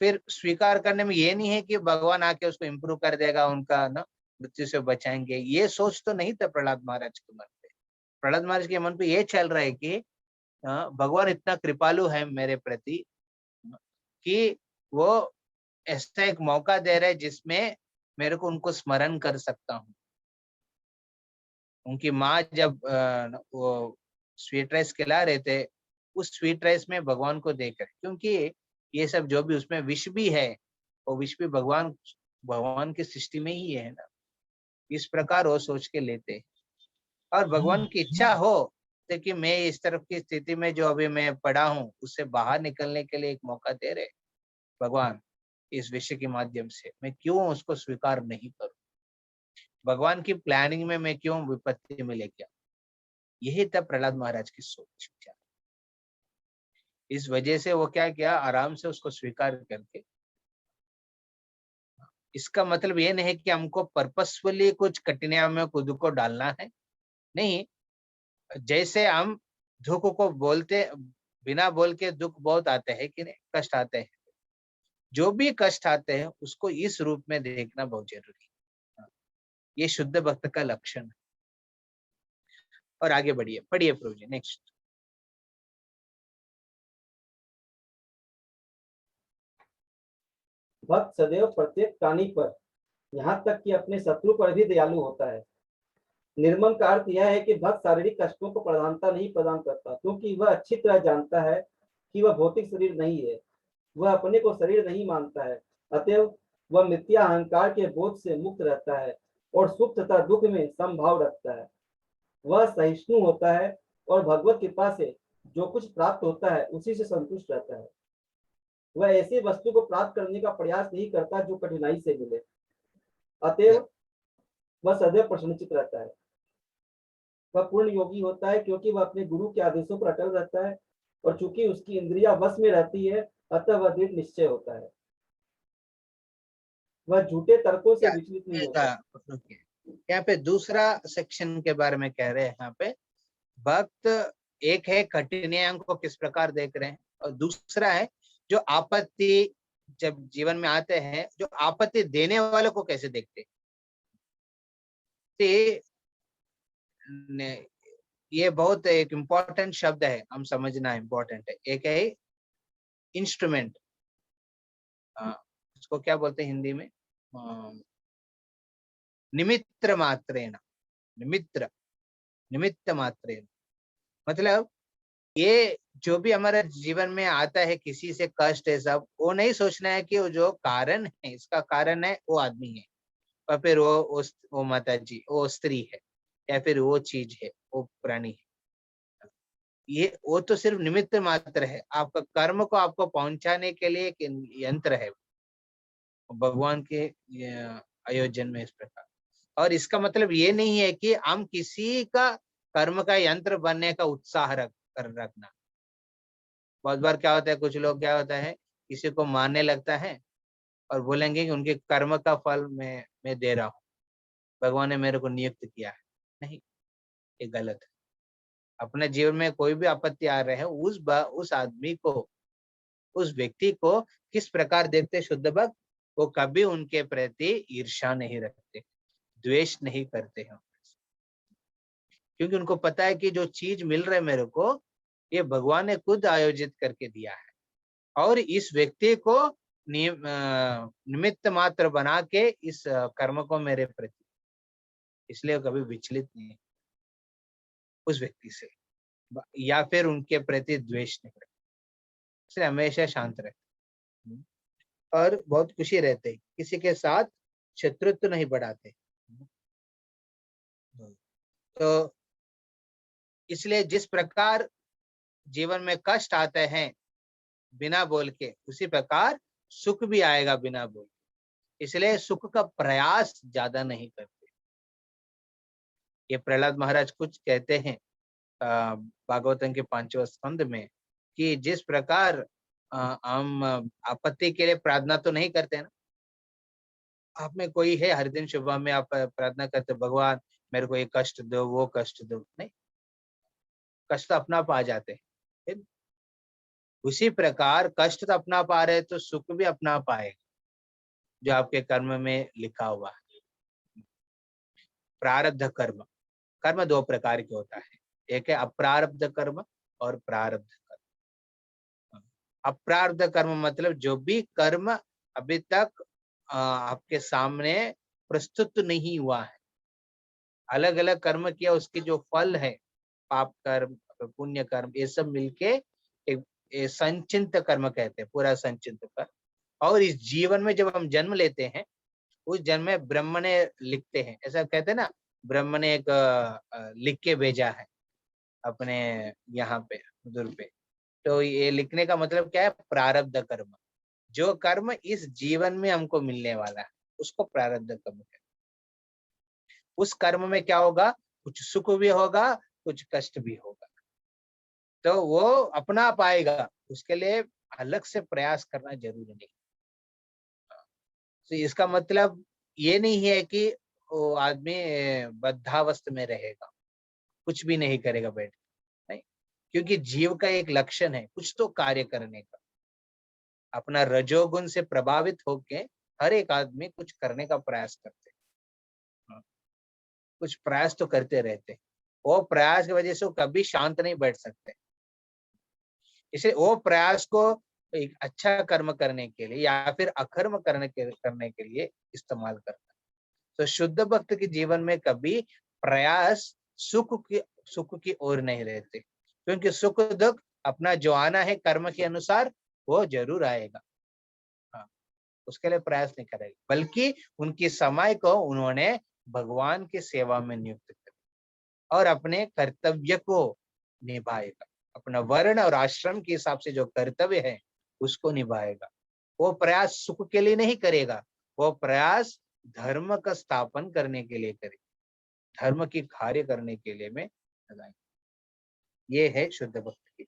फिर स्वीकार करने में ये नहीं है कि भगवान आके उसको इम्प्रूव कर देगा, उनका ना मृत्यु से बचाएंगे, ये सोच तो नहीं था प्रहलाद महाराज के मन पे। प्रहलाद महाराज के मन पे ये चल रहा है कि भगवान इतना कृपालु है मेरे प्रति कि वो ऐसा एक मौका दे रहे जिसमें मेरे को उनको स्मरण कर सकता हूँ। उनकी माँ जब वो स्वीट राइस खिला रहे थे, उस स्वीट राइस में भगवान को देखकर, क्योंकि ये सब जो भी उसमें विष भी है, वो विष भी भगवान की सृष्टि में ही है ना, इस प्रकार वो सोच के लेते हैं। और भगवान की इच्छा हो तो कि मैं इस तरफ की स्थिति में जो अभी मैं पड़ा हूँ उससे बाहर निकलने के लिए एक मौका दे रहे भगवान, इस विषय के माध्यम से मैं क्यों उसको स्वीकार नहीं करूं, भगवान की प्लानिंग में मैं क्यों विपत्ति में लेके आऊं। यही था प्रहलाद महाराज की सोच। इस वजह से वो क्या किया, आराम से उसको स्वीकार करके। इसका मतलब ये नहीं है कि हमको पर्पसफुली कुछ कठिनाइयों में खुद को डालना है, नहीं। जैसे हम दुख को बोलते, बिना बोल के दुख बहुत आते हैं कि नहीं, कष्ट आते हैं, जो भी कष्ट आते हैं उसको इस रूप में देखना बहुत जरूरी है। ये शुद्ध भक्त का लक्षण है। और आगे बढ़िए, पढ़िए प्रभु जी नेक्स्ट। भक्त सदैव प्रत्येक प्राणी पर, यहाँ तक कि अपने शत्रु पर भी दयालु होता है। निर्मम का अर्थ यह है कि भक्त शारीरिक कष्टों को प्रधानता नहीं प्रदान करता, क्योंकि वह अच्छी तरह जानता है कि वह भौतिक शरीर नहीं है, वह अपने को शरीर नहीं मानता है। अतएव वह मिथ्या अहंकार के बोध से मुक्त रहता है और सुख तथा दुख में समभाव रखता है। वह सहिष्णु होता है और भगवत कृपा से जो कुछ प्राप्त होता है उसी से संतुष्ट रहता है। वह ऐसी वस्तु को प्राप्त करने का प्रयास नहीं करता जो कठिनाई से मिले। अतएव वह सदैव प्रसन्नचित रहता है। वह पूर्ण योगी होता है क्योंकि वह अपने गुरु के आदेशों पर अटल रहता है, और चूंकि उसकी इंद्रिया वश में रहती है अतः वह दृढ़ निश्चय होता है। वह झूठे तर्कों से विचलित नहीं होता। यहाँ पे दूसरा सेक्शन के बारे में कह रहे हैं। यहाँ पे भक्त एक है कठिनाइयों को किस प्रकार देख रहे हैं, और दूसरा है जो आपत्ति जब जीवन में आते हैं, जो आपत्ति देने वालों को कैसे देखते हैं। ये बहुत एक इम्पोर्टेंट शब्द है, हम समझना इम्पोर्टेंट है। एक है इंस्ट्रूमेंट, उसको क्या बोलते हैं हिंदी में, निमित्र मात्रेण, निमित्त मात्रेण, मतलब ये जो भी हमारे जीवन में आता है, किसी से कष्ट है सब, वो नहीं सोचना है कि वो जो कारण है, इसका कारण है वो आदमी है, और फिर वो माता जी, वो स्त्री है, या फिर वो चीज है, वो प्राणी है। ये वो तो सिर्फ निमित्त मात्र है, आपका कर्म को आपको पहुंचाने के लिए एक यंत्र है भगवान के आयोजन में, इस प्रकार। और इसका मतलब ये नहीं है कि हम किसी का कर्म का यंत्र बनने का उत्साह रखना। बहुत बार क्या होता है, कुछ लोग क्या होता है, किसी को मारने लगता है और बोलेंगे कि उनके कर्म का फल मैं दे रहा हूँ, भगवान ने मेरे को नियुक्त किया है। नहीं, ये गलत है। अपने जीवन में कोई भी आपत्ति आ रहे हैं, उस आदमी को, उस व्यक्ति को किस प्रकार देखते शुद्ध भक्त, वो कभी उनके प्रति ईर्ष्या नहीं रखते, द्वेष नहीं करते हैं, क्योंकि उनको पता है कि जो चीज मिल रहा है मेरे को, ये भगवान ने खुद आयोजित करके दिया है, और इस व्यक्ति को निमित्त मात्र बना के इस कर्म को मेरे प्रति, इसलिए कभी विचलित नहीं उस व्यक्ति से, या फिर उनके प्रति द्वेष नहीं रखते, इसलिए हमेशा शांत रहते और बहुत खुशी रहते, किसी के साथ शत्रुत्व नहीं बढ़ाते। तो इसलिए जिस प्रकार जीवन में कष्ट आते हैं बिना बोल के, उसी प्रकार सुख भी आएगा बिना बोल के, इसलिए सुख का प्रयास ज्यादा नहीं करते। ये प्रहलाद महाराज कुछ कहते हैं भागवतम के 5वें स्कंद में, कि जिस प्रकार हम आपत्ति के लिए प्रार्थना तो नहीं करते ना, आप में कोई है हर दिन सुबह में आप प्रार्थना करते, भगवान मेरे को ये कष्ट दो, वो कष्ट दो, नहीं, कष्ट अपना आप आ जाते हैं। उसी प्रकार कष्ट तो अपना आप आ रहे, तो सुख भी अपना आप आएगा, जो आपके कर्म में लिखा हुआ है। प्रारब्ध कर्म, कर्म दो प्रकार के होता है, एक है अप्रारब्ध कर्म और प्रारब्ध कर्म। अप्रारब्ध कर्म मतलब जो भी कर्म अभी तक आपके सामने प्रस्तुत नहीं हुआ है, अलग अलग कर्म किया, उसके जो फल है, पाप कर्म, पुण्य कर्म, ये सब मिलके एक संचित कर्म कहते हैं, पूरा संचित कर्म। और इस जीवन में जब हम जन्म लेते हैं, उस जन्म में ब्रह्म ने लिखते हैं, ऐसा कहते हैं ना, ब्रह्म ने एक लिख के भेजा है अपने यहाँ पे दूर पे। तो ये लिखने का मतलब क्या है, प्रारब्ध कर्म, जो कर्म इस जीवन में हमको मिलने वाला है, उसको प्रारब्ध कर्म कहते हैं। उस कर्म में क्या होगा, कुछ सुख भी होगा, कुछ कष्ट भी होगा, तो वो अपना पाएगा, उसके लिए अलग से प्रयास करना जरूरी नहीं। तो इसका मतलब ये नहीं है कि वो आदमी बद्धावस्था में रहेगा, कुछ भी नहीं करेगा बैठ के, नहीं, क्योंकि जीव का एक लक्षण है कुछ तो कार्य करने का। अपना रजोगुण से प्रभावित होके हर एक आदमी कुछ करने का प्रयास करते, कुछ प्रयास तो करते रहते, वो प्रयास की वजह से वो कभी शांत नहीं बैठ सकते, इसलिए वो प्रयास को एक अच्छा कर्म करने के लिए या फिर अकर्म करने के लिए इस्तेमाल करता है। तो शुद्ध भक्त के जीवन में कभी प्रयास सुख की ओर नहीं रहते, क्योंकि सुख दुख अपना जो आना है कर्म के अनुसार वो जरूर आएगा। हाँ, उसके लिए प्रयास नहीं करेगा, बल्कि उनकी समय को उन्होंने भगवान की सेवा में नियुक्त कर और अपने कर्तव्य को निभाएगा, अपना वर्ण और आश्रम के हिसाब से जो कर्तव्य है उसको निभाएगा। वो प्रयास सुख के लिए नहीं करेगा, वो प्रयास धर्म का स्थापन करने के लिए करेगा, धर्म की कार्य करने के लिए में लगाएंगे। ये है शुद्ध भक्त की।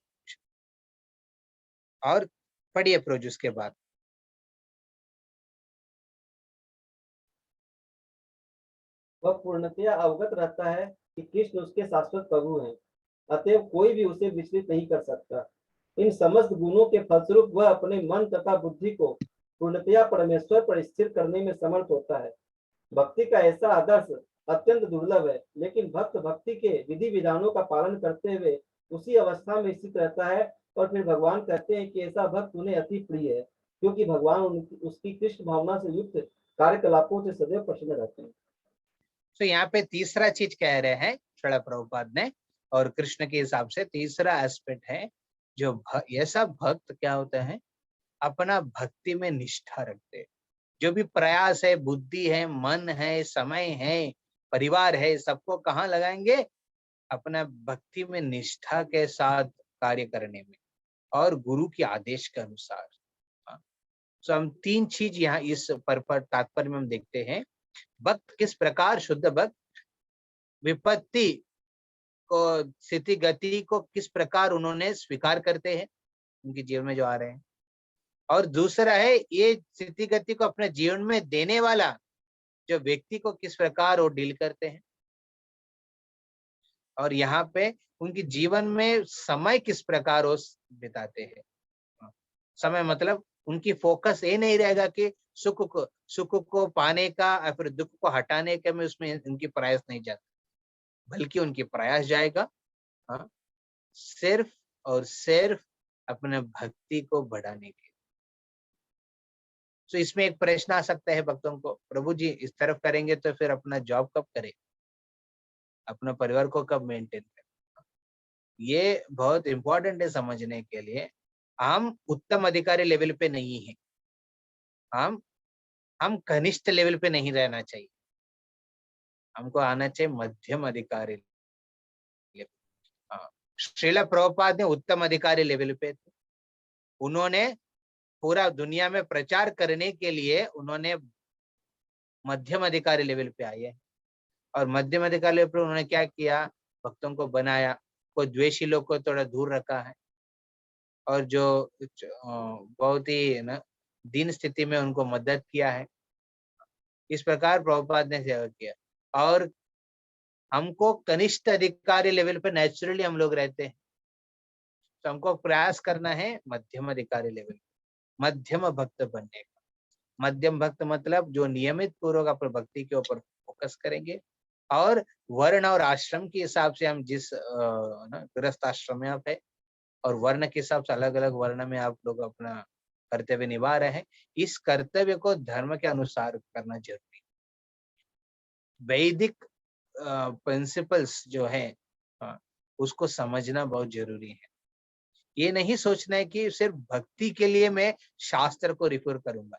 और पढ़िए प्रोजुस के बाद। वह पूर्णतया अवगत रहता है कि कृष्ण उसके शाश्वत प्रभु हैं, अतएव कोई भी उसे विचलित नहीं कर सकता। इन समस्त गुणों के फलस्वरूप वह अपने मन तथा बुद्धि को पूर्णतया परमेश्वर पर स्थिर करने में समर्थ होता है। भक्ति का ऐसा आदर्श अत्यंत दुर्लभ है, लेकिन भक्त भक्ति के विधि विधानों का पालन करते हुए उसी अवस्था में स्थित रहता है, और फिर भगवान कहते हैं कि ऐसा भक्त उन्हें अति प्रिय है, क्योंकि भगवान उसकी कृष्ण भावना से युक्त कार्यकलापों से सदैव प्रसन्न रहते हैं। तो यहाँ पे तीसरा चीज कह रहे हैं श्रील प्रभुपाद ने, और कृष्ण के हिसाब से तीसरा एस्पेक्ट है जो ऐसा भक्त क्या होता है, अपना भक्ति में निष्ठा रखते हैं। जो भी प्रयास है, बुद्धि है, मन है, समय है, परिवार है, सबको कहाँ लगाएंगे? अपना भक्ति में निष्ठा के साथ कार्य करने में और गुरु के आदेश के अनुसार। तो हम तीन चीज यहाँ इस तात्पर्य में हम देखते हैं। भक्त किस प्रकार, शुद्ध भक्त विपत्ति को, स्थिति गति को किस प्रकार उन्होंने स्वीकार करते हैं उनके जीवन में जो आ रहे हैं, और दूसरा है ये स्थिति गति को अपने जीवन में देने वाला जो व्यक्ति को किस प्रकार वो डील करते हैं, और यहाँ पे उनके जीवन में समय किस प्रकार वो बिताते हैं। समय मतलब उनकी फोकस ये नहीं रहेगा कि सुख को पाने का या फिर दुख को हटाने के में उसमें उनकी प्रयास नहीं जाता, बल्कि उनकी प्रयास जाएगा सिर्फ और सिर्फ अपने भक्ति को बढ़ाने के। तो इसमें एक प्रश्न आ सकता है भक्तों को, प्रभु जी इस तरफ करेंगे तो फिर अपना जॉब कब करें, अपना परिवार को कब मेंटेन करें? ये बहुत इंपॉर्टेंट है समझने के लिए। हम उत्तम अधिकारी लेवल पे नहीं है, हम कनिष्ठ लेवल पे नहीं रहना चाहिए, हमको आना चाहिए मध्यम अधिकारी लेवल। श्रील प्रभुपाद ने उत्तम अधिकारी लेवल पे थे, उन्होंने पूरा दुनिया में प्रचार करने के लिए उन्होंने मध्यम अधिकारी लेवल पे आए, और मध्यम अधिकारी लेवल पे उन्होंने क्या किया, भक्तों को बनाया, कोई द्वेषी लोग को थोड़ा दूर रखा है, और जो बहुत ही ना दीन स्थिति में उनको मदद किया है। इस प्रकार प्रभुपाद ने सेवा किया। और हमको कनिष्ठ अधिकारी लेवल पे नेचुरली हम लोग रहते हैं, तो हमको प्रयास करना है मध्यम अधिकारी लेवल, मध्यम भक्त बनने का। मध्यम भक्त मतलब जो नियमित पूर्वक अपने भक्ति के ऊपर फोकस करेंगे, और वर्ण और आश्रम के हिसाब से हम जिस गृहस्थ आश्रम में आप है और वर्ण के हिसाब से अलग अलग वर्ण में आप लोग अपना कर्तव्य निभा रहे हैं, इस कर्तव्य को धर्म के अनुसार करना जरूरी। वैदिक प्रिंसिपल्स जो है उसको समझना बहुत जरूरी है। ये नहीं सोचना है कि सिर्फ भक्ति के लिए मैं शास्त्र को रिफर करूंगा,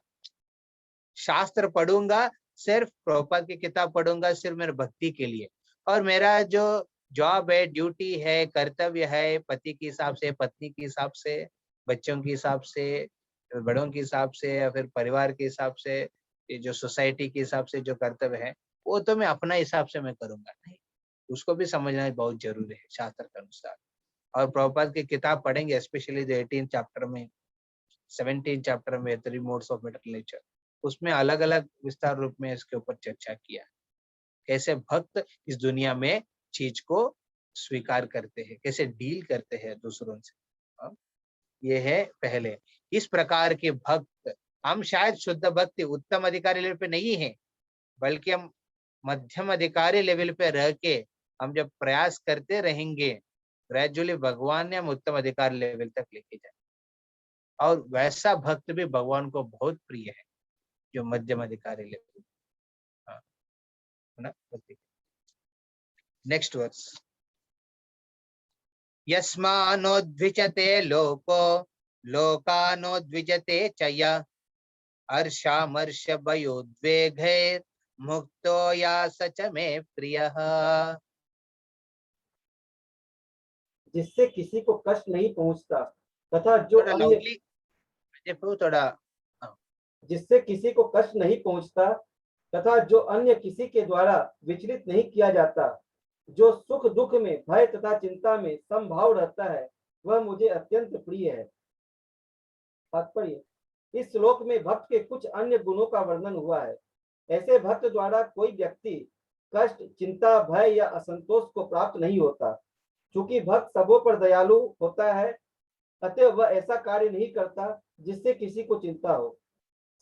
शास्त्र पढ़ूंगा, सिर्फ प्रभुपाद की किताब पढ़ूंगा सिर्फ मेरे भक्ति के लिए, और मेरा जो जॉब है, ड्यूटी है, कर्तव्य है, पति के हिसाब से, पत्नी के हिसाब से, बच्चों के हिसाब से, बड़ों के हिसाब से, या फिर परिवार के हिसाब से, जो सोसाइटी के हिसाब से जो कर्तव्य है वो तो मैं अपना हिसाब से मैं करूंगा नहीं, उसको भी समझना बहुत जरूरी है शास्त्र के अनुसार। और प्रभुपाद की किताब पढ़ेंगे, स्पेशली जो 18 चैप्टर में, 17 चैप्टर में 3 मोड्स ऑफ मेडिकल नेचर, उसमें अलग अलग विस्तार रूप में इसके ऊपर चर्चा किया, कैसे भक्त इस दुनिया में चीज को स्वीकार करते हैं, कैसे डील करते हैं दूसरों से। ये है पहले। इस प्रकार के भक्त, हम शायद शुद्ध भक्ति उत्तम अधिकारी लेवल पे नहीं है, बल्कि हम मध्यम अधिकारी लेवल पे रह के हम जब प्रयास करते रहेंगे, ग्रेजुअली भगवान ने हम उत्तम अधिकारी लेवल तक लेके जाए। और वैसा भक्त भी भगवान को बहुत प्रिय है जो मध्यम अधिकारी लेवल। नेक्स्ट वर्स, यस्मानोद्विजते लोको लोकानोद्विजते च यः हर्षामर्ष भयोद्वेगैर् मुक्तो या सच में प्रियः। जिससे किसी को कष्ट नहीं पहुंचता तथा जो अन्य जिससे किसी को कष्ट नहीं पहुंचता तथा जो अन्य किसी के द्वारा विचलित नहीं किया जाता, जो सुख दुख में, भय तथा चिंता में समभाव रहता है, वह मुझे अत्यंत प्रिय है। तात्पर्य, इस श्लोक में भक्त के कुछ अन्य गुणों का वर्णन हुआ है। ऐसे भक्त द्वारा कोई व्यक्ति कष्ट, चिंता, भय या असंतोष को प्राप्त नहीं होता। चूंकि भक्त सबों पर दयालु होता है, अतः वह ऐसा कार्य नहीं करता जिससे किसी को चिंता हो।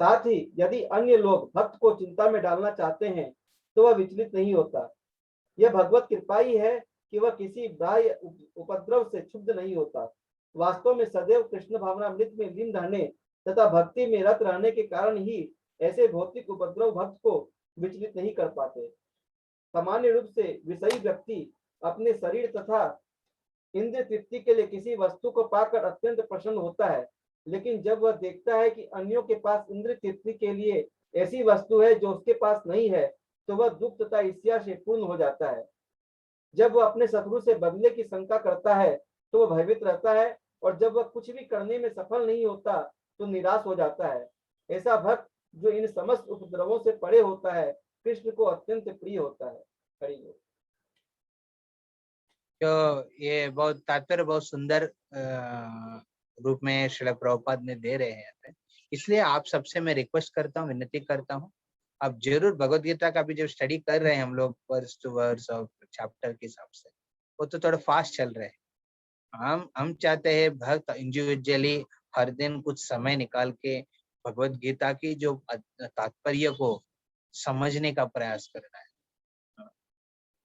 साथ ही यदि अन्य लोग भक्त को चिंता में डालना चाहते हैं तो वह विचलित नहीं होता। यह भगवत कृपा ही है कि वह किसी बाह्य उपद्रव से क्षुब्ध नहीं होता। वास्तव में सदैव कृष्ण भावनामृत में लीन रहने तथा भक्ति में रत रहने के कारण ही ऐसे भौतिक उपद्रव भक्त को विचलित नहीं कर पाते। सामान्य रूप से विषयी व्यक्ति अपने शरीर तथा इंद्रिय तृप्ति के लिए किसी वस्तु को पाकर अत्यंत प्रसन्न होता है, लेकिन जब वह देखता है कि अन्यों के पास इंद्रिय तृप्ति के लिए ऐसी वस्तु है जो उसके पास नहीं है, तो वह दुख तथा ईर्ष्या से पूर्ण हो जाता है। जब वह अपने शत्रु से बदले की शंका करता है तो वह भयभीत रहता है, और जब वह कुछ भी करने में सफल नहीं होता तो निराश हो जाता है। ऐसा भक्त जो इन समस्त उपद्रवों से परे होता है, कृष्ण को अत्यंत प्रिय होता है। हरि बोल। तो ये बहुत तात्पर्य बहुत सुंदर रूप में श्रील प्रभुपाद ने दे रहे हैं। इसलिए आप सबसे मैं रिक्वेस्ट करता हूँ, विनती करता हूँ, आप जरूर भगवत गीता का भी जब स्टडी कर रहे हैं हम लोग वर्स टू वर्स और चैप्टर के हिसाब से, वो तो थोड़ा फास्ट चल रहे हैं। हम चाहते हैं भक्त इंडिविजुअली हर दिन कुछ समय निकाल के भगवत गीता की जो तात्पर्य को समझने का प्रयास करना है।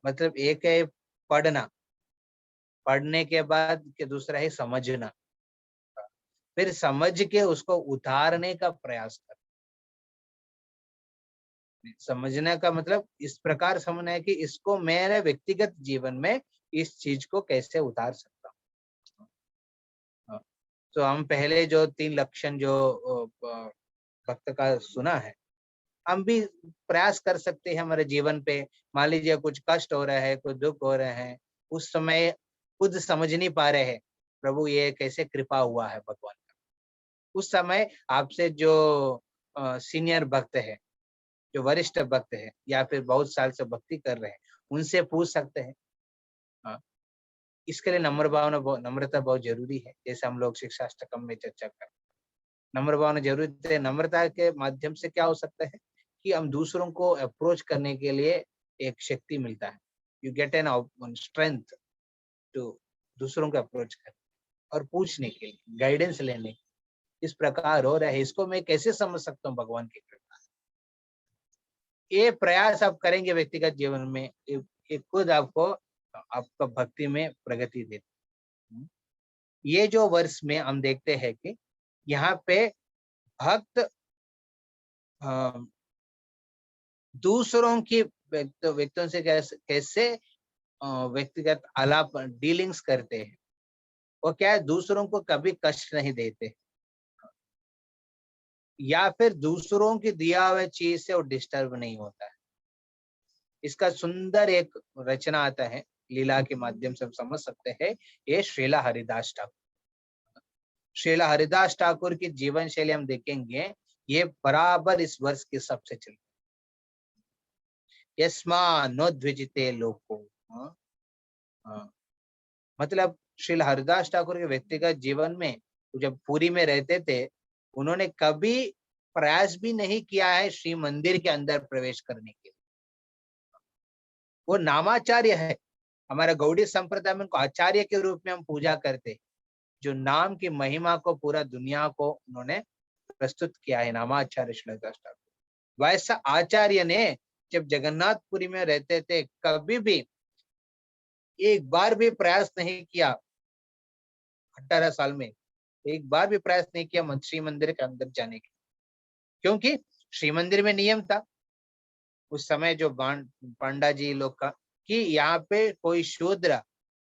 मतलब एक है पढ़ना, पढ़ने के बाद के दूसरा है समझना, फिर समझ के उसको उतारने का प्रयास करना। समझने का मतलब इस प्रकार समझना है कि इसको मेरे व्यक्तिगत जीवन में इस चीज को कैसे उतार सकता हूँ। तो हम पहले जो 3 लक्षण जो भक्त का सुना है, हम भी प्रयास कर सकते हैं हमारे जीवन पे। मान लीजिए कुछ कष्ट हो रहा है, कुछ दुख हो रहे हैं, उस समय खुद समझ नहीं पा रहे हैं प्रभु ये कैसे कृपा हुआ है भगवान का, उस समय आपसे जो सीनियर भक्त है, जो वरिष्ठ भक्त है या फिर बहुत साल से भक्ति कर रहे हैं, उनसे पूछ सकते हैं। हाँ, इसके लिए नम्रता बहुत जरूरी है। जैसे हम लोग शिक्षाष्टकम में चर्चा कर, नम्र भावना जरूरी है। नम्रता के माध्यम से क्या हो सकता है कि हम दूसरों को अप्रोच करने के लिए एक शक्ति मिलता है। You get an strength to दूसरों को अप्रोच कर और पूछने के लिए, गाइडेंस लेने, इस प्रकार हो रहा है, इसको मैं कैसे समझ सकता हूँ भगवान की कृपा। ये प्रयास आप करेंगे व्यक्तिगत जीवन में, ये खुद आपको आपका भक्ति में प्रगति देता है। ये जो वर्ष में हम देखते हैं कि यहाँ पे भक्त दूसरों की व्यक्तियों से कैसे व्यक्तिगत आलाप डीलिंग्स करते हैं। वो क्या है, दूसरों को कभी कष्ट नहीं देते या फिर दूसरों की दिया हुए चीज से वो डिस्टर्ब नहीं होता है। इसका सुंदर एक रचना आता है, लीला के माध्यम से हम समझ सकते हैं। ये श्रीला हरिदास ठाकुर, श्रीला हरिदास ठाकुर की जीवन शैली हम देखेंगे, ये बराबर इस वर्ष के सबसे चलती। यस्मानोद्विजिते लोको, मतलब श्रील हरिदास ठाकुर के व्यक्तिगत जीवन में जब पुरी में रहते थे, उन्होंने कभी प्रयास भी नहीं किया है श्री मंदिर के अंदर प्रवेश करने के लिए। वो नामाचार्य है। हमारा गौड़ी संप्रदाय में उनको आचार्य के रूप में हम पूजा करते, जो नाम की महिमा को पूरा दुनिया को उन्होंने प्रस्तुत किया है, नामाचार्य श्री हरिदास ठाकुर। वैसा आचार्य ने जब जगन्नाथपुरी में रहते थे, कभी भी एक बार भी प्रयास नहीं किया, 18 साल में एक बार भी प्रयास नहीं किया श्री मंदिर के अंदर जाने के, क्योंकि श्री मंदिर में नियम था उस समय जो पांडा जी लोग का, कि यहाँ पे कोई शूद्र,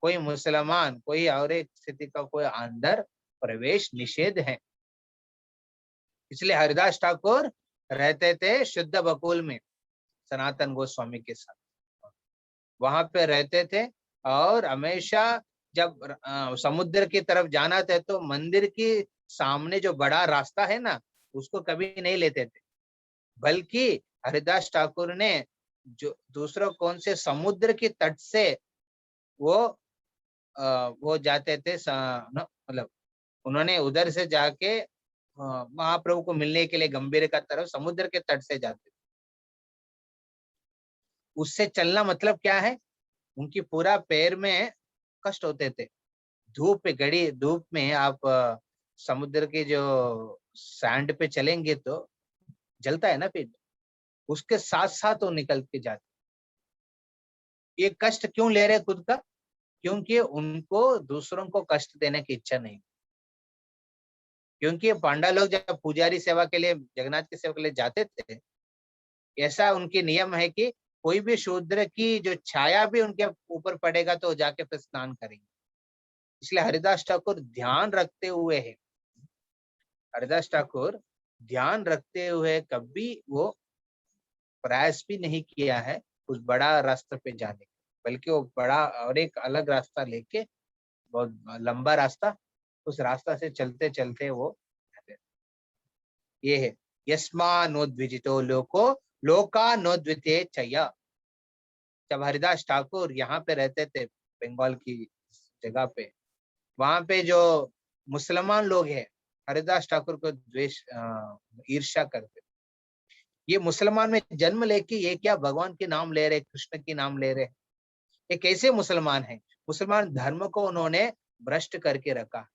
कोई मुसलमान, कोई और एक स्थिति का कोई अंदर प्रवेश निषेध है। इसलिए हरिदास ठाकुर रहते थे शुद्ध बकुल में सनातन गोस्वामी के साथ, वहां पे रहते थे। और हमेशा जब समुद्र की तरफ जाना था तो मंदिर के सामने जो बड़ा रास्ता है ना, उसको कभी नहीं लेते थे, बल्कि हरिदास ठाकुर ने जो दूसरों कौन से समुद्र के तट से वो जाते थे, मतलब उन्होंने उधर से जाके महाप्रभु को मिलने के लिए गंभीर का तरफ समुद्र के तट से जाते थे। उससे चलना मतलब क्या है, उनकी पूरा पैर में कष्ट होते थे। धूप पे, गड़ी धूप में आप समुद्र के जो सैंड पे चलेंगे तो जलता है ना, फिर उसके साथ साथ वो निकल के जाते। ये कष्ट क्यों ले रहे खुद का, क्योंकि उनको दूसरों को कष्ट देने की इच्छा नहीं। क्योंकि पांडा लोग जब पुजारी सेवा के लिए, जगन्नाथ की सेवा के लिए जाते थे, ऐसा उनके नियम है कि कोई भी शूद्र की जो छाया भी उनके ऊपर पड़ेगा तो जाके फिर स्नान करेंगे। इसलिए हरिदास ठाकुर ध्यान रखते हुए है, हरिदास ठाकुर ध्यान रखते हुए कभी वो प्रयास भी नहीं किया है उस बड़ा रास्ते पे जाने का, बल्कि वो बड़ा और एक अलग रास्ता लेके, बहुत लंबा रास्ता, उस रास्ता से चलते चलते वो ये है यस्मानोद्विजितो लोको लोकानोद्विते चया। जब हरिदास ठाकुर यहाँ पे रहते थे बंगाल की जगह पे, वहां पे जो मुसलमान लोग हैं हरिदास ठाकुर को द्वेष ईर्ष्या करते। ये मुसलमान में जन्म लेके ये क्या भगवान के नाम ले रहे, कृष्ण के नाम ले रहे, ये कैसे मुसलमान है? मुसलमान धर्म को उन्होंने भ्रष्ट करके रखा।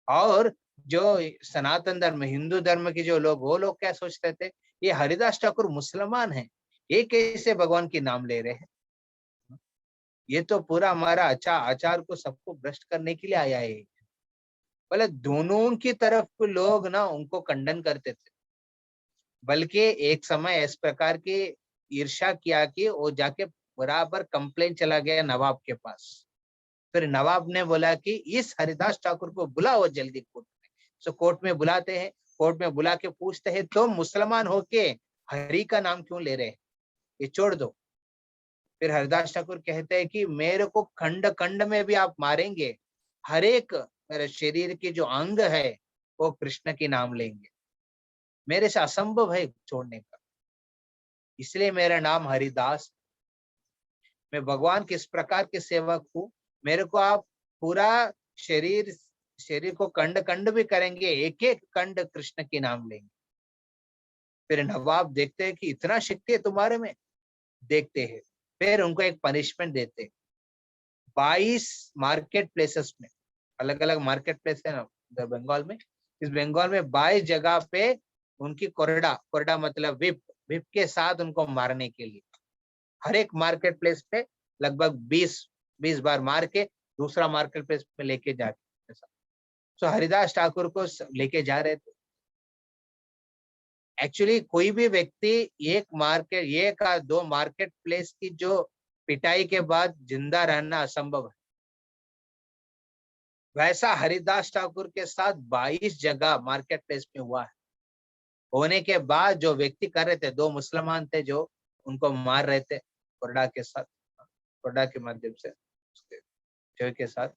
और जो सनातन धर्म हिंदू धर्म के जो लोग, वो लोग क्या सोचते थे, ये हरिदास ठाकुर मुसलमान है, ये कैसे भगवान के नाम ले रहे हैं? ये तो पूरा हमारा आचार को सबको भ्रष्ट करने के लिए आया है। बोले दोनों की तरफ के लोग ना उनको खंडन करते थे, बल्कि एक समय इस प्रकार की ईर्ष्या किया कि वो जाके बराबर कंप्लेन चला गया नवाब के पास। फिर नवाब ने बोला कि इस हरिदास ठाकुर को बुलाओ जल्दी कोर्ट में। सो कोर्ट में बुलाते हैं, कोर्ट में बुला के पूछते हैं तो मुसलमान होके हरि का नाम क्यों ले रहे हैं, ये छोड़ दो। फिर हरिदास ठाकुर कहते हैं कि मेरे को खंड खंड में भी आप मारेंगे, हर एक मेरे शरीर के जो अंग है वो कृष्ण के नाम लेंगे, मेरे से असंभव है छोड़ने का, इसलिए मेरा नाम हरिदास। मैं भगवान किस प्रकार के सेवक हूँ, मेरे को आप पूरा शरीर को खंड खंड भी करेंगे, एक एक खंड कृष्ण के नाम लेंगे। फिर नवाब देखते हैं कि इतना शक्ति है तुम्हारे में, देखते हैं, फिर उनको एक पनिशमेंट देते हैं। 22 मार्केट प्लेसेस में, अलग अलग मार्केट प्लेस है ना बंगाल में, इस बंगाल में 22 जगह पे उनकी कोरडा मतलब विप के साथ उनको मारने के लिए, हर एक मार्केट प्लेस पे लगभग 20 बार मार के दूसरा मार्केट प्लेस पे लेके जाते। सो हरिदास ठाकुर को लेके जा रहे थे। एक्चुअली कोई भी व्यक्ति एक या दो मार्केट प्लेस की जो पिटाई के बाद जिंदा रहना असंभव है, वैसा हरिदास ठाकुर के साथ 22 जगह मार्केट प्लेस में हुआ है। होने के बाद जो व्यक्ति कर रहे थे, 2 मुसलमान थे जो उनको मार रहे थे कोरडा के साथ, कोरडा के माध्यम से उसके के साथ।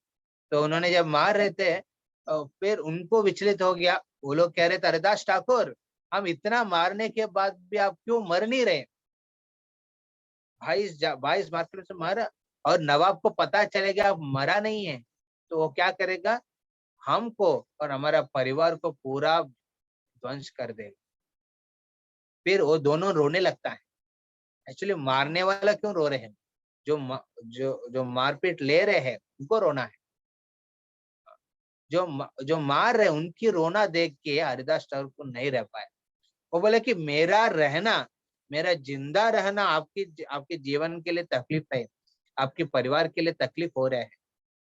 तो उन्होंने जब मार रहे थे फिर उनको विचलित हो गया, वो लोग कह रहे थे हरिदास ठाकुर हम इतना मारने के बाद भी आप क्यों मर नहीं रहे? 22 मार्केट से मारा और नवाब को पता चलेगा आप मरा नहीं है तो वो क्या करेगा, हमको और हमारा परिवार को पूरा ध्वंस कर देगा। फिर वो दोनों रोने लगता है। एक्चुअली मारने वाला क्यों रो रहे हैं, जो मारपीट ले रहे हैं उनको रोना है, जो मार रहे उनकी रोना देख के हरिदास ठाकुर को नहीं रह पाए। वो बोले कि मेरा जिंदा रहना आपके जीवन के लिए तकलीफ है, आपके परिवार के लिए तकलीफ हो रहा है,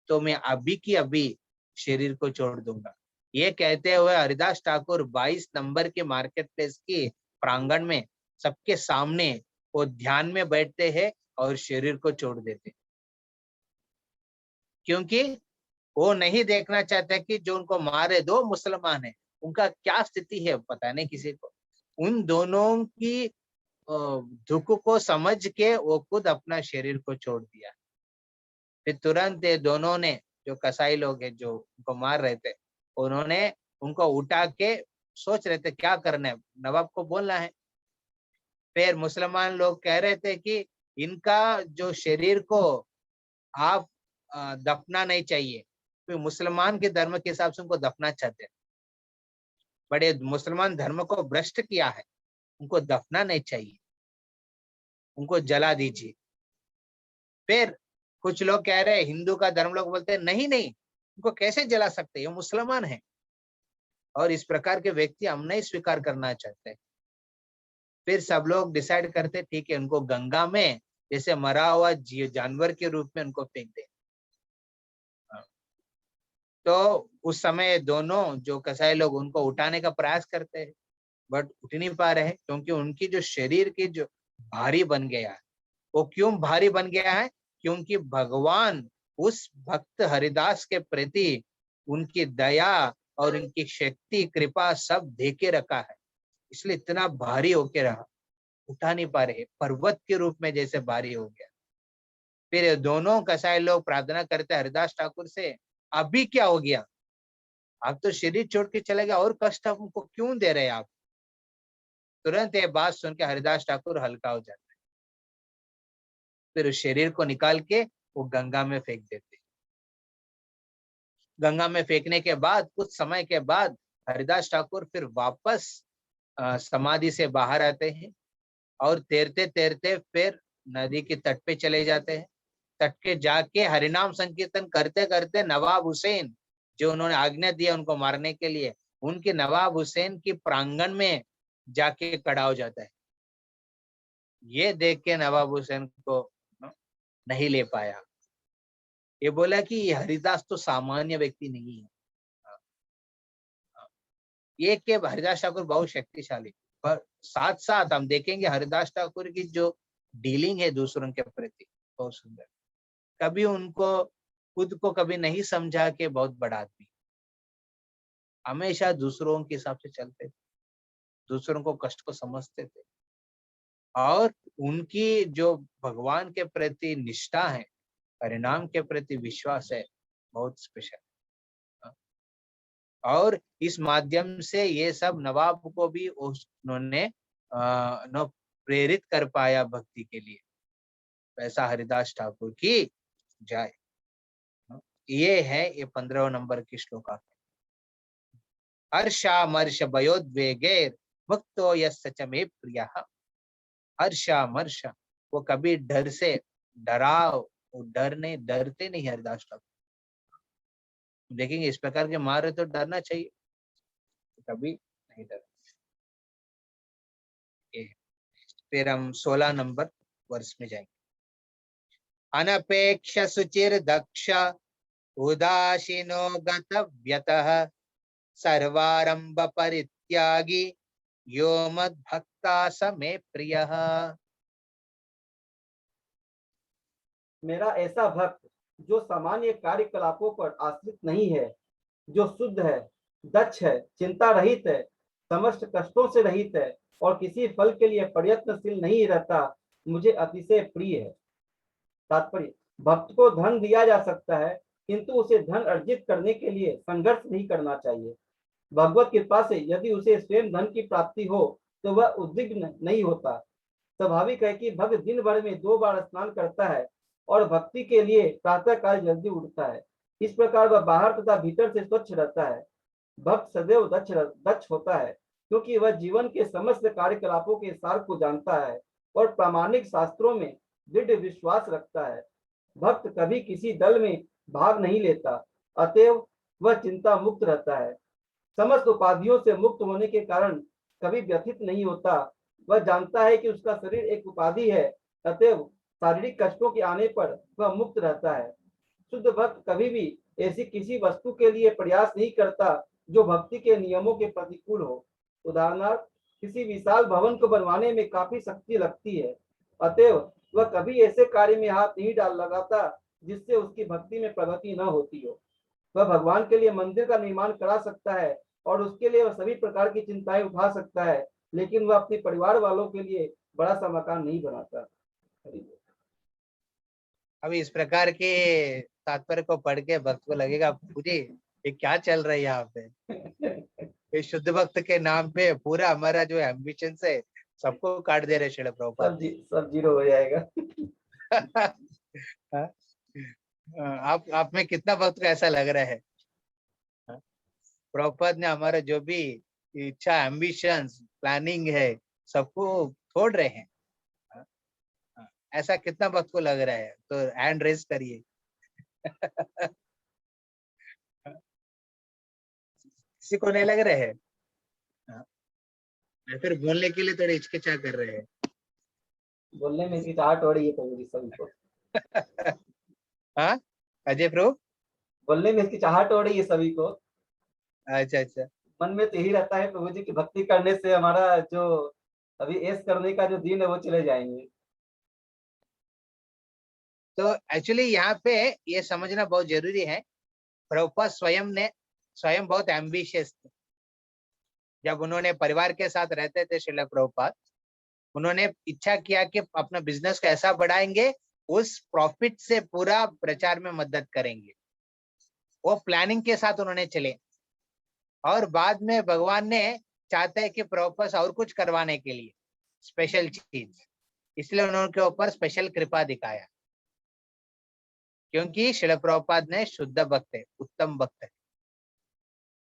तो मैं अभी की अभी शरीर को छोड़ दूंगा। ये कहते हुए हरिदास ठाकुर 22 नंबर के मार्केट प्लेस के प्रांगण में सबके सामने वो ध्यान में बैठते हैं और शरीर को छोड़ देते, क्योंकि वो नहीं देखना चाहते कि जो उनको मारे 2 मुसलमान है उनका क्या स्थिति है पता नहीं किसी को। उन दोनों की दुख को समझ के वो खुद अपना शरीर को छोड़ दिया। फिर तुरंत ये दोनों ने, जो कसाई लोग हैं जो उनको मार रहे थे, उन्होंने उनको उठा के सोच रहे थे क्या करना है, नवाब को बोलना है। फिर मुसलमान लोग कह रहे थे कि इनका जो शरीर को आप दफना नहीं चाहिए, फिर मुसलमान के धर्म के हिसाब से उनको दफना चाहते हैं, बड़े मुसलमान धर्म को भ्रष्ट किया है, उनको दफना नहीं चाहिए, उनको जला दीजिए। फिर कुछ लोग कह रहे हैं, हिंदू का धर्म लोग बोलते हैं नहीं उनको कैसे जला सकते, ये मुसलमान है। और इस प्रकार के व्यक्ति हम नहीं स्वीकार करना चाहते। फिर सब लोग डिसाइड करते ठीक है उनको गंगा में जैसे मरा हुआ जानवर के रूप में उनको फेंक दे। तो उस समय दोनों जो कसाई लोग उनको उठाने का प्रयास करते हैं, बट उठ नहीं पा रहे हैं, क्योंकि उनकी जो शरीर की जो भारी बन गया है। वो क्यों भारी बन गया है? क्योंकि भगवान उस भक्त हरिदास के प्रति उनकी दया और उनकी शक्ति कृपा सब दे के रखा है, इसलिए इतना भारी होके रहा, उठा नहीं पा रहे, पर्वत के रूप में जैसे भारी हो गया। फिर दोनों कसाई लोग प्रार्थना करते हरिदास ठाकुर से, अभी क्या हो गया? आप तो शरीर छोड़ के चले गए, और कष्ट हमको क्यों दे रहे हैं आप? तुरंत ये बात सुन के हरिदास ठाकुर हल्का हो जाता है, फिर उस शरीर को निकाल के वो गंगा में फेंक देते। गंगा में फेंकने के बाद कुछ समय के बाद हरिदास ठाकुर फिर वापस समाधि से बाहर आते हैं और तैरते तैरते फिर नदी के तट पे चले जाते हैं। तट के जाके हरिनाम संकीर्तन करते करते नवाब हुसैन, जो उन्होंने आज्ञा दिया उनको मारने के लिए, उनके नवाब हुसैन की प्रांगण में जाके खड़ा हो जाता है। ये देख के नवाब हुसैन को नहीं ले पाया, ये बोला कि ये हरिदास तो सामान्य व्यक्ति नहीं है, ये के हरिदास ठाकुर बहुत शक्तिशाली। पर साथ साथ हम देखेंगे हरिदास ठाकुर की जो डीलिंग है दूसरों के प्रति बहुत सुंदर। कभी उनको खुद को कभी नहीं समझा के बहुत बड़ा आदमी, हमेशा दूसरों के हिसाब से चलते थे, दूसरों को कष्ट को समझते थे, और उनकी जो भगवान के प्रति निष्ठा है, परिणाम के प्रति विश्वास है, बहुत स्पेशल। और इस माध्यम से ये सब नवाब को भी उन्होंने प्रेरित कर पाया भक्ति के लिए। ऐसा हरिदास ठाकुर की जय। ये है ये 15 नंबर की श्लोका। हर्षामर्ष भयोद्वेगैर मुक्तो यस्य च मे प्रियः। हर्षामर्ष, वो कभी डर से डरते नहीं हरिदास ठाकुर। देखेंगे इस प्रकार के मारे तो डरना चाहिए, कभी नहीं डर। फिर हम 16 नंबर वर्ष में जाएंगे। अनपेक्ष सुचिर दक्ष उदासीनो गतव्यतः सर्वारंभ परित्यागी यो मद्भक्ता स मे प्रियः। मेरा ऐसा भक्त जो सामान्य कार्यकलापों पर आश्रित नहीं है, जो शुद्ध है, दक्ष है, चिंता रहित है, समस्त कष्टों से रहित है और किसी फल के लिए प्रयत्नशील नहीं रहता, मुझे अतिशय प्रिय है। तात्पर्य, भक्त को धन दिया जा सकता है, किंतु उसे धन अर्जित करने के लिए संघर्ष नहीं करना चाहिए। भगवत कृपा से यदि उसे स्वयं धन की प्राप्ति हो तो वह उद्विग्न नहीं होता। स्वाभाविक है कि भक्त दिन भर में 2 बार स्नान करता है और भक्ति के लिए प्रातःकाल जल्दी उठता है। इस प्रकार वह बाहर तथा भीतर से स्वच्छ रहता है। भक्त सदैव दक्ष होता है, क्योंकि वह जीवन के समस्त कार्यकलापों के सार को जानता है और प्रामाणिक शास्त्रों में दृढ़ विश्वास रखता है। भक्त कभी किसी दल में भाग नहीं लेता, अतएव वह चिंता मुक्त रहता है। समस्त उपाधियों से मुक्त होने के कारण कभी व्यथित नहीं होता। वह जानता है कि उसका शरीर एक उपाधि है, अतएव शारीरिक कष्टों के आने पर वह मुक्त रहता है। शुद्ध भक्त कभी भी ऐसी किसी वस्तु के लिए प्रयास नहीं करता जो भक्ति के नियमों के प्रतिकूल हो। उदाहरणार्थ, किसी विशाल भवन को बनवाने में काफी शक्ति लगती है, अतएव वह कभी ऐसे कार्य में हाथ नहीं लगाता जिससे उसकी भक्ति में प्रगति न होती हो। वह भगवान के लिए मंदिर का निर्माण करा सकता है और उसके लिए वह सभी प्रकार की चिंताएं उठा सकता है, लेकिन वह अपने परिवार वालों के लिए बड़ा सा मकान नहीं बनाता। अभी इस प्रकार के तात्पर्य को पढ़ के भक्त को लगेगा पूरी ये क्या चल रहा है यहाँ पे। ये शुद्ध भक्त के नाम पे पूरा हमारा जो एम्बिशन है सबको काट दे रहे श्रील प्रभुपाद। सब जीरो हो जाएगा। आप में कितना भक्त को ऐसा लग रहा है? प्रभुपाद ने हमारा जो भी इच्छा, एम्बिशंस, प्लानिंग है सबको छोड़ रहे हैं, ऐसा कितना भक्त को लग रहा है? तो हैंड रेज करिए। किसी को नहीं लग रहा है? फिर बोलने के लिए थोड़े हिचकिचा कर रहे हैं। बोलने में हिचकिचाहट हो रही है प्रभु जी सभी को। हाँ अजय प्रभु, बोलने में हिचकिचाहट हो रही है सभी को। अच्छा अच्छा। मन में तो यही रहता है प्रभु जी की भक्ति करने से हमारा जो अभी ऐश करने का जो दिन है वो चले जाएंगे। तो एक्चुअली यहाँ पे ये समझना बहुत जरूरी है, प्रभुपाद स्वयं बहुत एम्बिशियस थे। जब उन्होंने परिवार के साथ रहते थे श्रील प्रभुपाद, उन्होंने इच्छा किया कि अपना बिजनेस को ऐसा बढ़ाएंगे, उस प्रॉफिट से पूरा प्रचार में मदद करेंगे। वो प्लानिंग के साथ उन्होंने चले, और बाद में भगवान ने चाहते हैं कि प्रभुपाद और कुछ करवाने के लिए स्पेशल चीज, इसलिए उन्होंने ऊपर स्पेशल कृपा दिखाया, क्योंकि श्रील प्रभुपाद ने शुद्ध भक्त है, उत्तम भक्त है।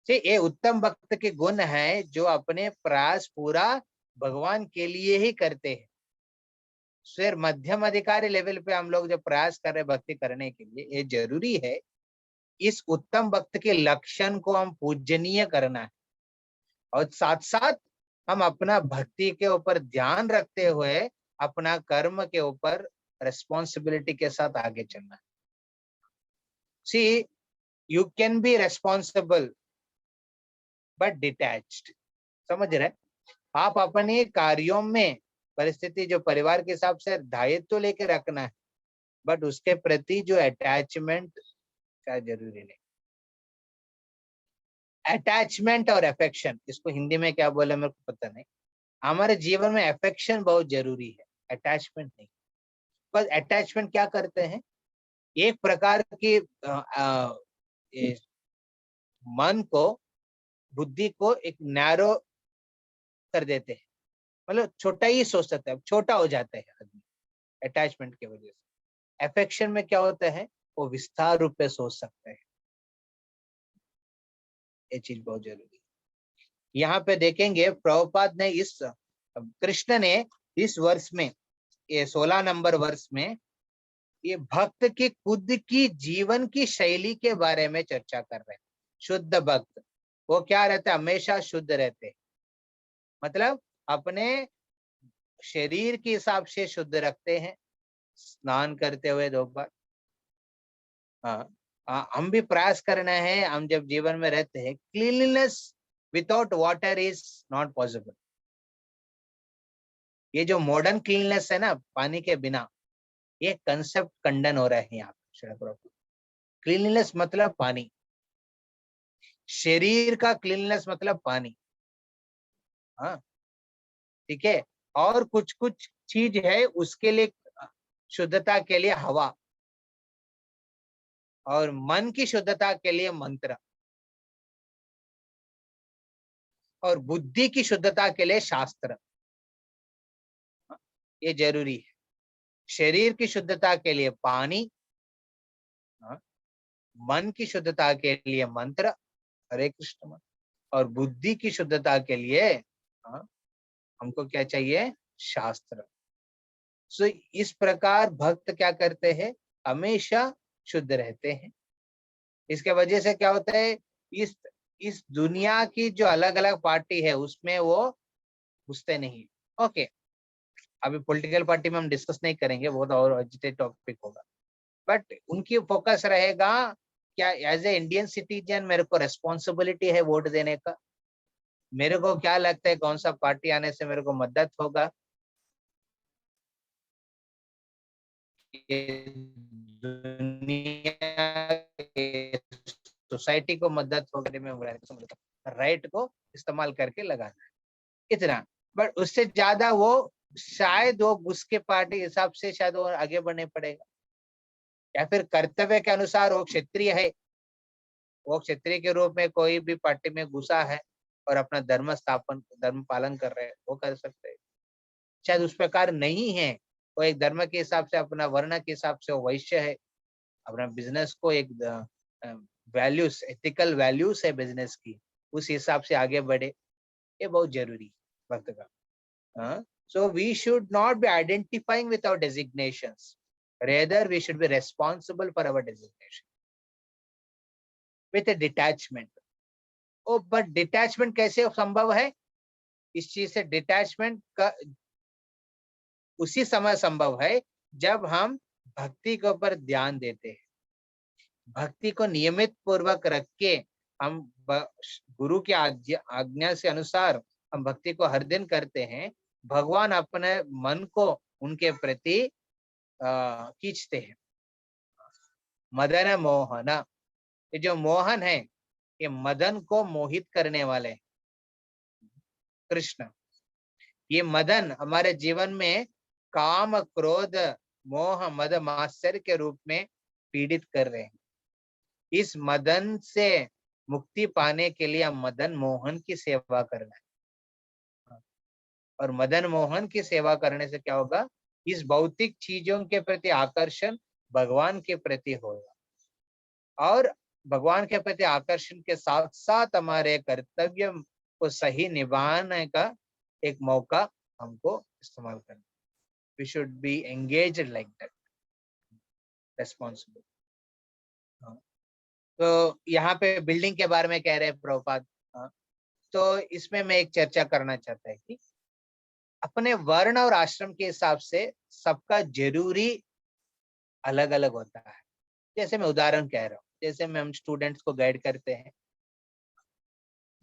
ये उत्तम भक्त के गुण है जो अपने प्रयास पूरा भगवान के लिए ही करते हैं। फिर मध्यम अधिकारी लेवल पे हम लोग जब प्रयास कर रहे भक्ति करने के लिए, ये जरूरी है इस उत्तम भक्त के लक्षण को हम पूजनीय करना है, और साथ साथ हम अपना भक्ति के ऊपर ध्यान रखते हुए अपना कर्म के ऊपर रेस्पॉन्सिबिलिटी के साथ आगे चलना है। See, you can be responsible but detached, समझ रहे? आप अपने कार्यों में परिस्थिति जो परिवार के हिसाब से दायित्व तो लेके रखना है, बट उसके प्रति जो अटैचमेंट का जरूरी नहीं। अटैचमेंट और अफेक्शन, इसको हिंदी में क्या बोले मेरे को पता नहीं। हमारे जीवन में अफेक्शन बहुत जरूरी है, अटैचमेंट नहीं। बस अटैचमेंट क्या करते हैं, एक प्रकार की मन को, बुद्धि को एक नैरो कर देते हैं, मतलब छोटा ही सोच सकते हैं, छोटा हो जाता है आदमी अटैचमेंट की वजह से। अफेक्शन में क्या होता है, वो विस्तार रूप में सोच सकते हैं। ये चीज बहुत जरूरी है। यहाँ पे देखेंगे प्रभुपाद ने कृष्ण ने इस वर्ष में, ये 16 नंबर वर्ष में, ये भक्त की खुद की जीवन की शैली के बारे में चर्चा कर रहे हैं। शुद्ध भक्त वो क्या रहते हैं, हमेशा शुद्ध रहते हैं, मतलब अपने शरीर के हिसाब से शुद्ध रखते हैं, स्नान करते हुए 2 बार। हम भी प्रयास करना है, हम जब जीवन में रहते हैं, cleanliness without water is not possible. ये जो मॉडर्न क्लीननेस है ना, पानी के बिना, ये कंसेप्ट खंडन हो रहा है यहाँ पे। क्लीनलीनेस मतलब पानी, शरीर का क्लीनलीनेस मतलब पानी, हाँ ठीक है। और कुछ कुछ चीज है उसके लिए, शुद्धता के लिए हवा, और मन की शुद्धता के लिए मंत्र, और बुद्धि की शुद्धता के लिए शास्त्र। ये जरूरी है। शरीर की शुद्धता के लिए पानी, मन की शुद्धता के लिए मंत्र, हरे कृष्ण मंत्र, और बुद्धि की शुद्धता के लिए हमको क्या चाहिए, शास्त्र। सो इस प्रकार भक्त क्या करते हैं, हमेशा शुद्ध रहते हैं। इसके वजह से क्या होता है, इस दुनिया की जो अलग अलग पार्टी है उसमें वो घुसते नहीं। ओके, अभी पॉलिटिकल पार्टी में हम डिस्कस नहीं करेंगे, वो तो और एजिटेड टॉपिक होगा, बट उनकी फोकस रहेगा क्या, एज ए इंडियन सिटीजन मेरे को रेस्पॉन्सिबिलिटी है वोट देने का, मेरे को क्या लगता है कौन सा पार्टी आने से मेरे को मदद होगा, सोसाइटी को मदद होने में राइट को इस्तेमाल करके लगाना है, इतना। बट उससे ज्यादा वो शायद वो उसके पार्टी हिसाब से शायद वो आगे बढ़ने पड़ेगा, या फिर कर्तव्य के अनुसार वो क्षत्रिय है, वो क्षत्रिय के रूप में कोई भी पार्टी में घुसा है और अपना धर्म पालन कर रहे हैं, वो कर सकते हैं। शायद उस प्रकार नहीं है, वो एक धर्म के हिसाब से, अपना वर्ण के हिसाब से वो वैश्य है, अपना बिजनेस को एक वैल्यूज, एथिकल वैल्यूज है बिजनेस की, उस हिसाब से आगे बढ़े, ये बहुत जरूरी है भक्त का। So we should not be identifying with our designations. Rather, we should be responsible for our designation with a detachment. Oh, but detachment कैसे संभव है? इस चीज से डिटैचमेंट का उसी समय संभव है जब हम भक्ति के ऊपर ध्यान देते हैं, भक्ति को नियमित पूर्वक रख के हम गुरु की आज्ञा से अनुसार हम भक्ति को हर दिन करते हैं, भगवान अपने मन को उनके प्रति खींचते हैं। मदन मोहन, ये जो मोहन है ये मदन को मोहित करने वाले हैं। कृष्ण, ये मदन हमारे जीवन में काम क्रोध मोह मद मात्सर्य के रूप में पीड़ित कर रहे हैं। इस मदन से मुक्ति पाने के लिए हम मदन मोहन की सेवा करना है। और मदन मोहन की सेवा करने से क्या होगा, इस भौतिक चीजों के प्रति आकर्षण भगवान के प्रति होगा, और भगवान के प्रति आकर्षण के साथ साथ हमारे कर्तव्य को सही निभाने का एक मौका हमको इस्तेमाल करना। We should be engaged like that, responsible. तो यहाँ पे बिल्डिंग के बारे में कह रहे हैं प्रभुपाद। तो इसमें मैं एक चर्चा करना चाहता है कि अपने वर्ण और आश्रम के हिसाब से सबका जरूरी अलग अलग होता है। जैसे मैं उदाहरण कह रहा हूँ, जैसे में हम स्टूडेंट्स को गाइड करते हैं,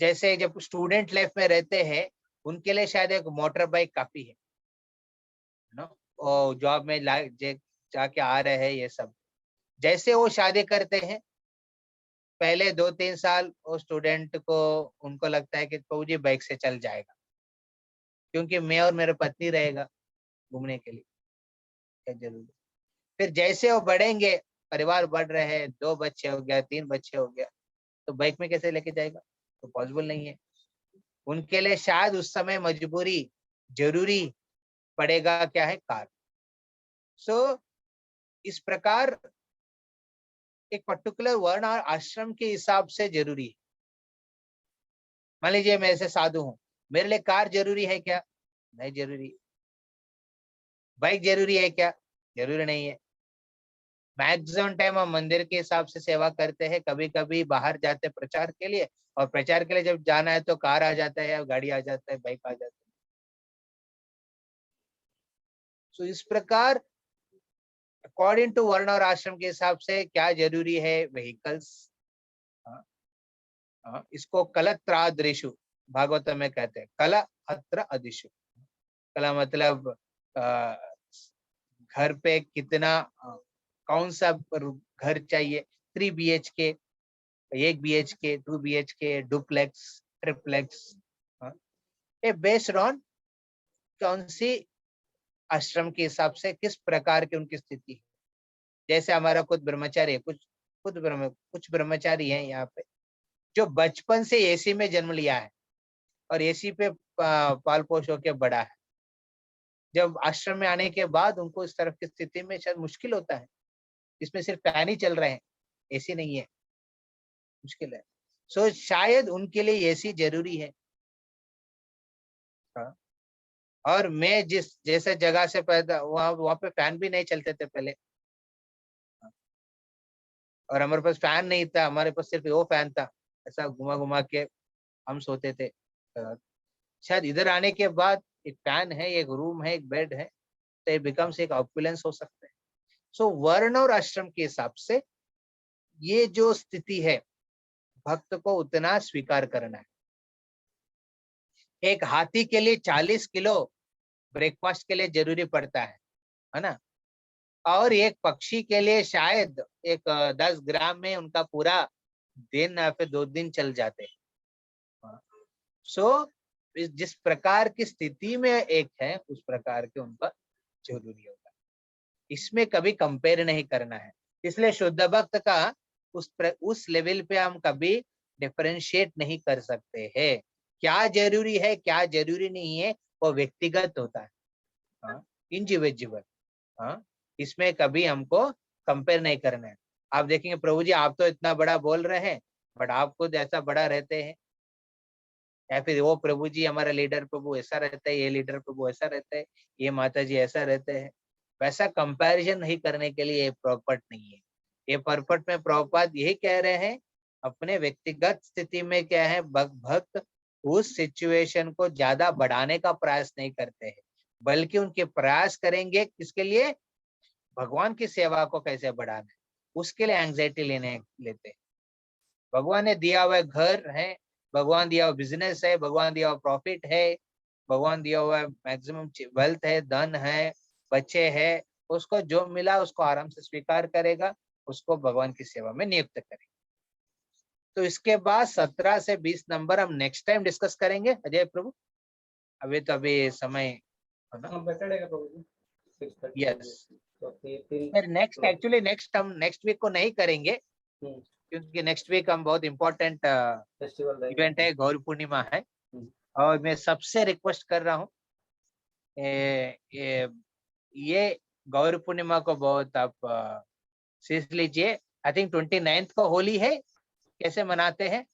जैसे जब स्टूडेंट लाइफ में रहते हैं उनके लिए शायद एक मोटर बाइक काफी है ना, और जॉब में जाके आ रहे हैं ये सब। जैसे वो शादी करते हैं, पहले 2-3 साल वो स्टूडेंट को उनको लगता है कि प्रभु जी बाइक से चल जाएगा, क्योंकि मैं और मेरे पत्नी रहेगा घूमने के लिए, क्या जरूरी। फिर जैसे वो बढ़ेंगे, परिवार बढ़ रहे हैं, 2 बच्चे हो गया, 3 बच्चे हो गया, तो बाइक में कैसे लेके जाएगा, तो पॉसिबल नहीं है। उनके लिए शायद उस समय मजबूरी जरूरी पड़ेगा क्या है, कार। सो इस प्रकार एक पर्टिकुलर वर्ण और आश्रम के हिसाब से जरूरी है। मान लीजिए मैं ऐसे साधु हूं, मेरे लिए कार जरूरी है क्या, नहीं जरूरी। बाइक जरूरी है क्या, जरूरी नहीं है। मैक्सिमम टाइम हम मंदिर के हिसाब से सेवा करते हैं, कभी कभी बाहर जाते हैं प्रचार के लिए, और प्रचार के लिए जब जाना है तो कार आ जाता है, गाड़ी आ जाता है, बाइक आ जाता है। सो इस प्रकार अकॉर्डिंग टू वर्ण और आश्रम के हिसाब से क्या जरूरी है, व्हीकल्स। इसको कलत्रादृशु भागवत में कहते हैं, कला अत्र अदिशु। कला मतलब घर पे कितना कौन सा घर चाहिए, 3 BHK, 1 BHK, 2 BHK, duplex, triplex, ये बेस्ड ऑन कौन सी आश्रम के हिसाब से किस प्रकार की उनकी स्थिति है। जैसे हमारा खुद ब्रह्मचारी है, कुछ ब्रह्मचारी हैं यहाँ पे जो बचपन से एसी में जन्म लिया है और एसी पे पाल पोष होके बड़ा है। जब आश्रम में आने के बाद उनको इस तरफ की स्थिति में शायद मुश्किल होता है, इसमें सिर्फ फैन ही चल रहे हैं, एसी नहीं है, मुश्किल है। सो शायद उनके लिए एसी जरूरी है। और मैं जिस जैसे जगह से पैदा, वहां पे फैन भी नहीं चलते थे पहले, और हमारे पास फैन नहीं था, हमारे पास सिर्फ वो फैन था, ऐसा घुमा घुमा के हम सोते थे। शायद इधर आने के बाद एक फैन है, एक रूम है, एक बेड है, तो ये बिकम्स एक ऑपुलेंस हो सकता है। सो वर्ण और आश्रम के हिसाब से ये जो स्थिति है, भक्त को उतना स्वीकार करना है। एक हाथी के लिए 40 किलो ब्रेकफास्ट के लिए जरूरी पड़ता है ना, और एक पक्षी के लिए शायद एक 10 ग्राम में उनका पूरा दिन या फिर 2 दिन चल जाते हैं। सो जिस प्रकार की स्थिति में एक है, उस प्रकार के उनका जरूरी होगा, इसमें कभी कंपेयर नहीं करना है। इसलिए शुद्ध भक्त का उस लेवल पे हम कभी डिफरेंशिएट नहीं कर सकते हैं। क्या जरूरी है क्या जरूरी नहीं है वो व्यक्तिगत होता है, इंडिविजुअल। इसमें कभी हमको कंपेयर नहीं करना है। आप देखेंगे प्रभु जी आप तो इतना बड़ा बोल रहे हैं, बट आप खुद ऐसा बड़ा रहते हैं, या फिर वो प्रभु जी हमारा लीडर प्रभु ऐसा रहता है, ये लीडर प्रभु ऐसा रहता है, ये माता जी ऐसा रहते हैं। वैसा कंपैरिजन नहीं करने के लिए ये प्रॉपर्ट नहीं है। ये परपट में प्रभुपाद यही कह रहे हैं, अपने व्यक्तिगत स्थिति में क्या है, भक्त उस सिचुएशन को ज्यादा बढ़ाने का प्रयास नहीं करते हैं, बल्कि उनके प्रयास करेंगे किसके लिए, भगवान की सेवा को कैसे बढ़ाना है, उसके लिए एंग्जाइटी लेते हैं। भगवान ने दिया हुआ घर है, भगवान दिया हुआ बिजनेस है, भगवान दिया हुआ प्रॉफिट है, भगवान दिया हुआ मैक्सिमम वेल्थ है, धन है, बच्चे है, उसको जो मिला उसको आराम से स्वीकार करेगा, उसको भगवान की सेवा में नियुक्त करेगा। तो इसके बाद 17 से 20 नंबर हम नेक्स्ट टाइम डिस्कस करेंगे अजय प्रभु। अभी समय है ना? बेटर है प्रभु जी 6:30 यस, तो फिर फिर नेक्स्ट एक्चुअली हम नेक्स्ट वीक को नहीं करेंगे, क्योंकि नेक्स्ट वीक हम बहुत इम्पोर्टेंट फेस्टिवल इवेंट है, गौर पूर्णिमा है। हम्म। और मैं सबसे रिक्वेस्ट कर रहा हूँ, ये गौर पूर्णिमा को बहुत आप सीख लीजिए। आई थिंक 29th को होली है, कैसे मनाते हैं?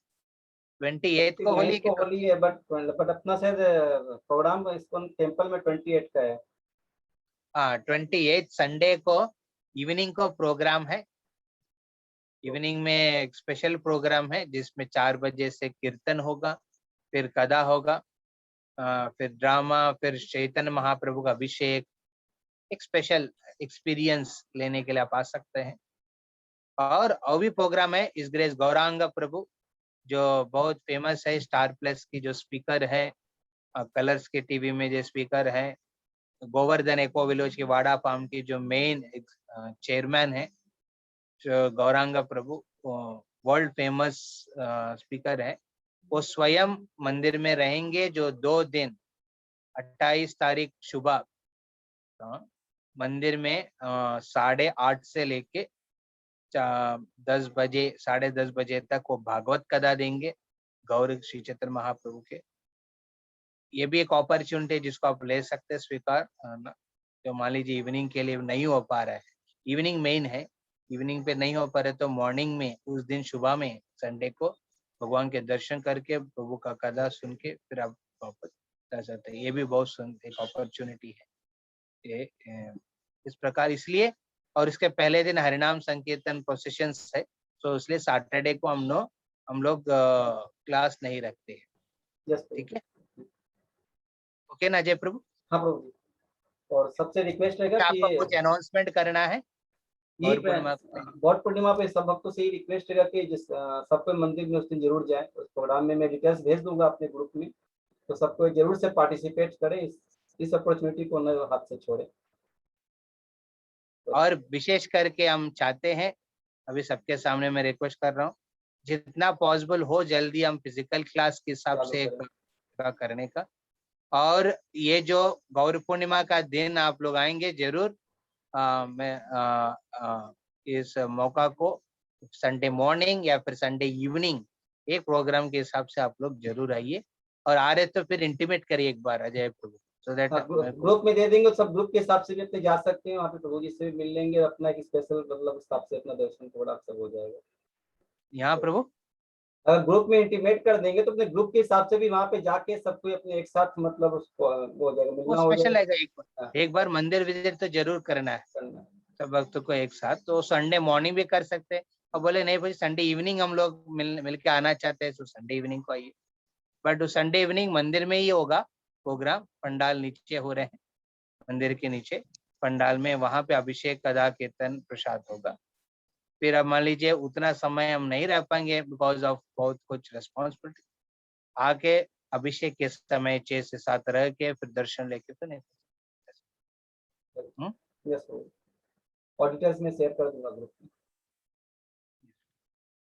28th को होली को होली है, बट अपना शायद प्रोग्राम इस्कॉन टेम्पल में 28 का है। हाँ, 28 संडे को इवनिंग को प्रोग्राम है। इवनिंग में एक स्पेशल प्रोग्राम है जिसमें 4 बजे से कीर्तन होगा, फिर कथा होगा, फिर ड्रामा, फिर चैतन्य महाप्रभु का अभिषेक, एक स्पेशल एक्सपीरियंस लेने के लिए आप आ सकते हैं। और भी प्रोग्राम है इस ग्रेस गौरांग प्रभु, जो बहुत फेमस है, स्टार प्लस की जो स्पीकर है, कलर्स के टीवी में जो स्पीकर है, गोवर्धन एको विलेज की वाड़ा फार्म की जो मेन चेयरमैन है, जो गौरांग प्रभु वर्ल्ड फेमस स्पीकर है, वो स्वयं मंदिर में रहेंगे। जो 2 दिन 28 तारीख सुबह मंदिर में 8:30 से लेके 10 बजे 10:30 बजे तक वो भागवत कथा देंगे गौर श्री चैतन्य महाप्रभु के। ये भी एक अपॉर्चुनिटी है जिसको आप ले सकते हैं स्वीकार, जो मान लीजिए इवनिंग के लिए नहीं हो पा रहा है, इवनिंग मेन है, इवनिंग पे नहीं हो पा रहे तो मॉर्निंग में उस दिन सुबह में संडे को भगवान के दर्शन करके प्रभु का कथा सुन के फिर आप वापस जा सकते हैं। ये भी बहुत एक अपॉर्चुनिटी है इस प्रकार। इसलिए और इसके पहले दिन हरिनाम संकीर्तन प्रोसेशंस है, तो इसलिए सैटरडे को हम लोग क्लास नहीं रखते हैं। ठीक है, ओके ना अजय प्रभु? हाँ प्रभु जी, और सबसे रिक्वेस्ट रहेगा कि आपको कुछ अनाउंसमेंट करना है? ये गौर पूर्णिमा पे सब भक्तों से ही रिक्वेस्ट रहेगा कि जिस सबको मंदिर में उस दिन जरूर जाए। उस प्रोग्राम में मैं डिटेल्स भेज दूंगा अपने ग्रुप में, तो सबको जरूर से पार्टिसिपेट करें, इस अपॉर्चुनिटी को न हाथ से छोड़े। और विशेष करके हम चाहते हैं, अभी सबके सामने मैं रिक्वेस्ट कर रहा हूँ, जितना पॉसिबल हो जल्दी हम फिजिकल क्लास के हिसाब से करने का। और ये जो गौर पूर्णिमा का दिन आप लोग आएंगे जरूर, मैं इस मौका को संडे मॉर्निंग या फिर संडे इवनिंग एक प्रोग्राम के हिसाब से आप लोग जरूर आइए, और आ रहे तो फिर इंटीमेट करिए एक बार अजय प्रभु, सो दैट ग्रुप में दे देंगे। सब ग्रुप के हिसाब से भी अपने जा सकते हैं, वहाँ पे प्रभु जी से भी मिल लेंगे, अपना एक स्पेशल मतलब हिसाब से अपना दर्शन थोड़ा सब हो जाएगा। यहाँ प्रभु अगर ग्रुप में इंटीमेट कर देंगे तो अपने ग्रुप के हिसाब से भी वहाँ पे जाके सबको अपने एक साथ मतलब उसको हो जाएगा, मिलना हो स्पेशल जाएगा। एक बार मंदिर विजिट तो जरूर करना है सब भक्तों को एक साथ। तो संडे मॉर्निंग भी कर सकते हैं, और बोले नहीं भाई संडे इवनिंग हम लोग मिल के आना चाहते हैं तो संडे इवनिंग को आइए। बट संडे इवनिंग मंदिर में ही होगा प्रोग्राम, पंडाल नीचे हो रहे हैं, मंदिर के नीचे पंडाल में, वहां पे अभिषेक कथा कीर्तन प्रसाद होगा। फिर अब मान लीजिए उतना समय हम नहीं रह पाएंगे बिकॉज ऑफ बहुत कुछ रिस्पॉन्सिबिलिटी, आके अभिषेक के समय 6 से 7 रह के फिर दर्शन लेके तो नहीं। यस, और डिटेल्स में शेयर कर दूंगा ग्रुप में।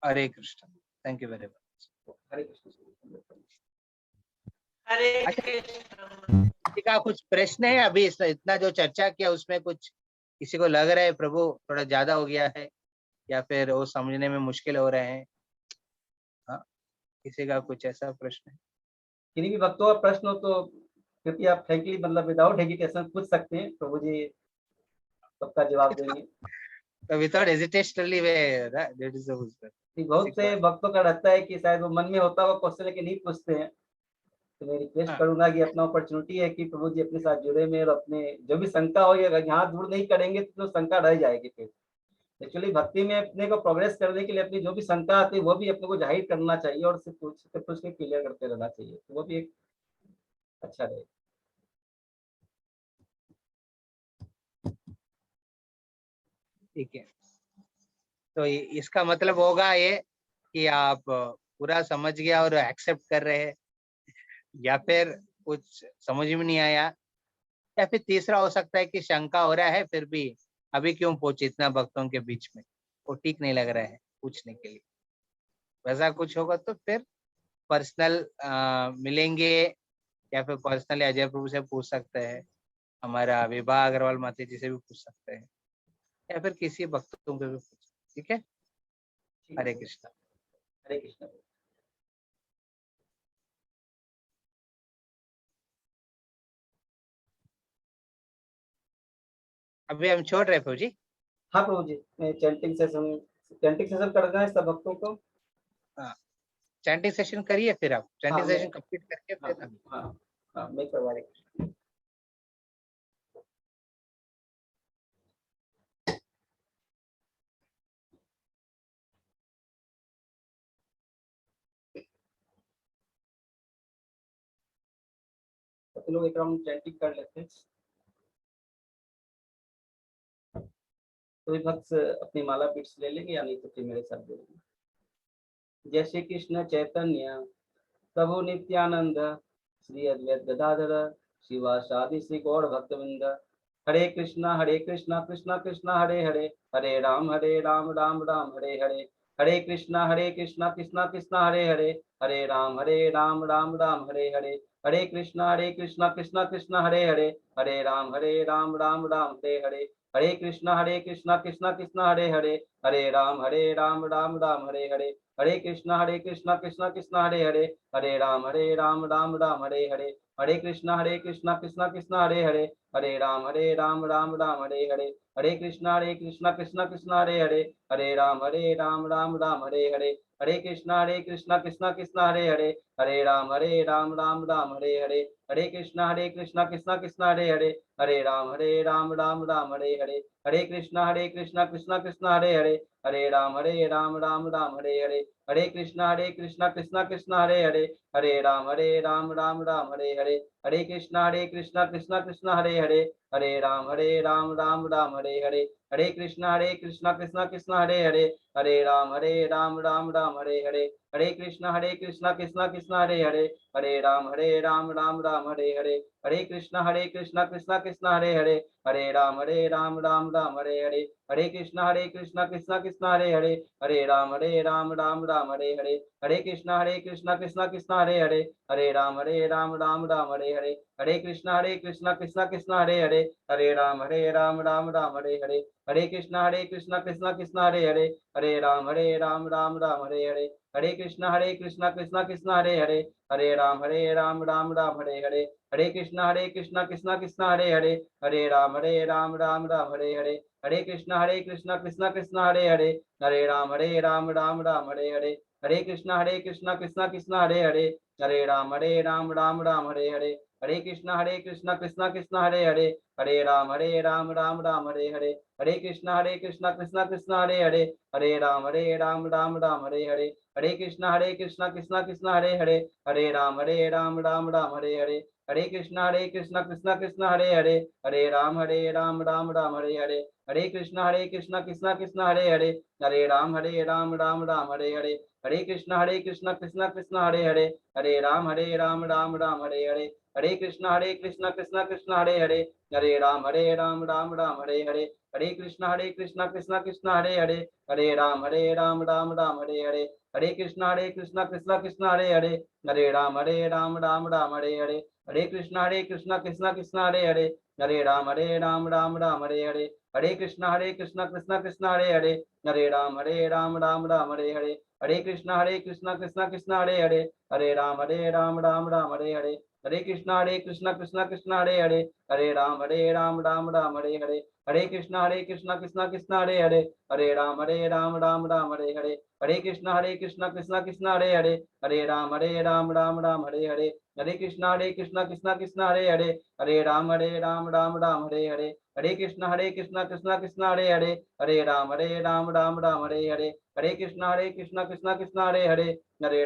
Hare Krishna, thank you very much. Hare Krishna. Hare Krishna का कुछ प्रश्न है? अभी इतना जो चर्चा किया उसमें कुछ किसी को लग रहा है प्रभु थोड़ा ज्यादा हो गया है, या फिर वो समझने में मुश्किल हो रहे हैं? हाँ, किसी का कुछ ऐसा प्रश्न है? किसी भी भक्तों का प्रश्न हो तो कृपया आप फ्रैंकली मतलब विदाउट हेजिटेशन पूछ सकते हैं, प्रभु जी सबका जवाब देंगे। तो विदाउट हेजिटेशनली वे दैट इज बहुत से भक्तों का रहता है कि शायद वो मन में होता हुआ क्वेश्चन है कि नहीं पूछते हैं, तो मैं रिक्वेस्ट करूंगा कि अपना अपॉर्चुनिटी है कि प्रभु जी अपने साथ जुड़े में, और अपने जो भी शंका हो अगर यहाँ दूर नहीं करेंगे तो शंका रह जाएगी। फिर एक्चुअली भक्ति में अपने को प्रोग्रेस करने के लिए अपनी जो भी शंका आती है वो भी अपने को जाहिर करना चाहिए, और उससे पूछ के क्लियर करते रहना चाहिए, तो वो भी एक अच्छा रहेगा। ठीक है, तो इसका मतलब होगा ये कि आप पूरा समझ गया और एक्सेप्ट कर रहे हैं, या फिर कुछ समझ में नहीं आया, या फिर तीसरा हो सकता है कि शंका हो रहा है फिर भी अभी क्यों पहुंचे इतना भक्तों के बीच में, वो ठीक नहीं लग रहा है पूछने के लिए। वैसा कुछ होगा तो फिर पर्सनल मिलेंगे, या फिर पर्सनली अजय प्रभु से पूछ सकते हैं, हमारा विभा अग्रवाल माता जी से भी पूछ सकते हैं, या फिर किसी भक्तों को भी पूछ। ठीक है, हरे कृष्णा। हरे कृष्ण। अभी हम छोड़ रहे प्रभु जी। हाँ प्रभु जी, चैंटिंग सेशन करना है सब भक्तों को। हाँ, चैंटिंग सेशन करिए, फिर आप चैंटिंग सेशन कंप्लीट करके हाँ, फिर हाँ, हाँ, मैं करवा रही। तो लोग एक राउंड चैंटिंग कर लेते हैं। तो भक्त अपनी माला पीठ से ले लेंगे, या नहीं तो फिर मेरे साथ दे लेंगे। जय श्री कृष्ण चैतन्य प्रभु नित्यानंद श्री अद्वैत गदाधर शिवासादि श्री गौर भक्तवृंद। हरे कृष्णा कृष्णा कृष्णा हरे हरे, हरे राम राम राम हरे हरे। हरे कृष्णा कृष्णा कृष्णा हरे हरे, हरे राम राम राम हरे हरे। हरे कृष्णा कृष्णा कृष्णा हरे हरे, हरे राम राम राम हरे हरे। हरे कृष्णा कृष्णा कृष्णा हरे हरे, हरे राम राम राम हरे हरे। हरे कृष्णा कृष्णा कृष्णा हरे हरे, हरे राम राम राम हरे हरे। हरे कृष्णा कृष्णा कृष्णा हरे हरे, हरे राम राम राम हरे हरे। हरे कृष्णा कृष्णा कृष्णा हरे हरे, हरे राम राम हरे हरे। हरे कृष्णा कृष्णा कृष्णा हरे हरे, हरे राम राम राम हरे हरे। हरे कृष्णा कृष्णा कृष्णा हरे हरे, हरे राम राम हरे हरे। हरे कृष्णा कृष्णा हरे हरे, हरे राम राम राम हरे हरे। हरे कृष्णा कृष्णा हरे हरे, हरे राम राम हरे हरे। हरे कृष्णा कृष्णा हरे हरे, हरे राम राम हरे हरे। हरे कृष्णा कृष्णा हरे हरे, हरे राम राम हरे हरे। हरे कृष्णा कृष्णा हरे हरे, हरे राम राम हरे हरे। हरे कृष्णा कृष्णा हरे हरे, हरे राम राम हरे हरे। हरे कृष्णा कृष्णा हरे हरे, हरे राम राम हरे हरे। हरे कृष्णा कृष्णा हरे हरे, हरे राम राम हरे हरे। हरे कृष्णा कृष्णा हरे हरे, हरे राम राम हरे हरे। हरे कृष्णा कृष्णा हरे हरे, हरे राम राम हरे हरे। हरे कृष्णा कृष्णा हरे हरे, हरे राम राम हरे हरे। हरे कृष्णा कृष्णा हरे हरे, हरे राम राम हरे हरे। हरे कृष्णा कृष्णा हरे हरे, हरे राम राम हरे हरे। हरे कृष्णा कृष्णा हरे हरे, हरे राम राम हरे हरे। हरे कृष्णा कृष्णा हरे हरे, हरे राम राम हरे हरे। हरे कृष्णा कृष्णा हरे हरे, हरे राम राम हरे हरे। हरे कृष्णा कृष्णा हरे हरे, हरे राम राम हरे हरे। हरे कृष्णा कृष्णा हरे हरे, हरे राम राम हरे हरे। हरे कृष्णा कृष्णा हरे हरे, हरे राम राम हरे हरे। हरे कृष्णा कृष्णा हरे हरे, हरे राम राम हरे हरे। हरे कृष्णा कृष्णा हरे हरे, हरे राम राम हरे हरे। हरे कृष्णा कृष्णा हरे हरे, हरे राम राम हरे हरे। हरे कृष्णा कृष्णा हरे हरे, हरे राम राम हरे हरे। हरे कृष्णा कृष्णा हरे हरे, हरे राम राम हरे हरे। हरे कृष्णा कृष्णा हरे हरे, हरे राम राम हरे हरे। हरे कृष्णा कृष्णा हरे हरे, हरे राम राम हरे हरे। हरे कृष्णा कृष्णा हरे हरे, हरे राम राम हरे हरे। हरे कृष्णा कृष्णा हरे हरे, हरे राम राम हरे हरे। हरे कृष्णा कृष्णा हरे हरे, हरे राम राम हरे हरे। हरे कृष्णा कृष्णा हरे हरे, हरे राम राम हरे हरे। हरे कृष्णा कृष्णा हरे हरे, हरे राम राम हरे हरे। हरे कृष्णा कृष्णा हरे हरे, हरे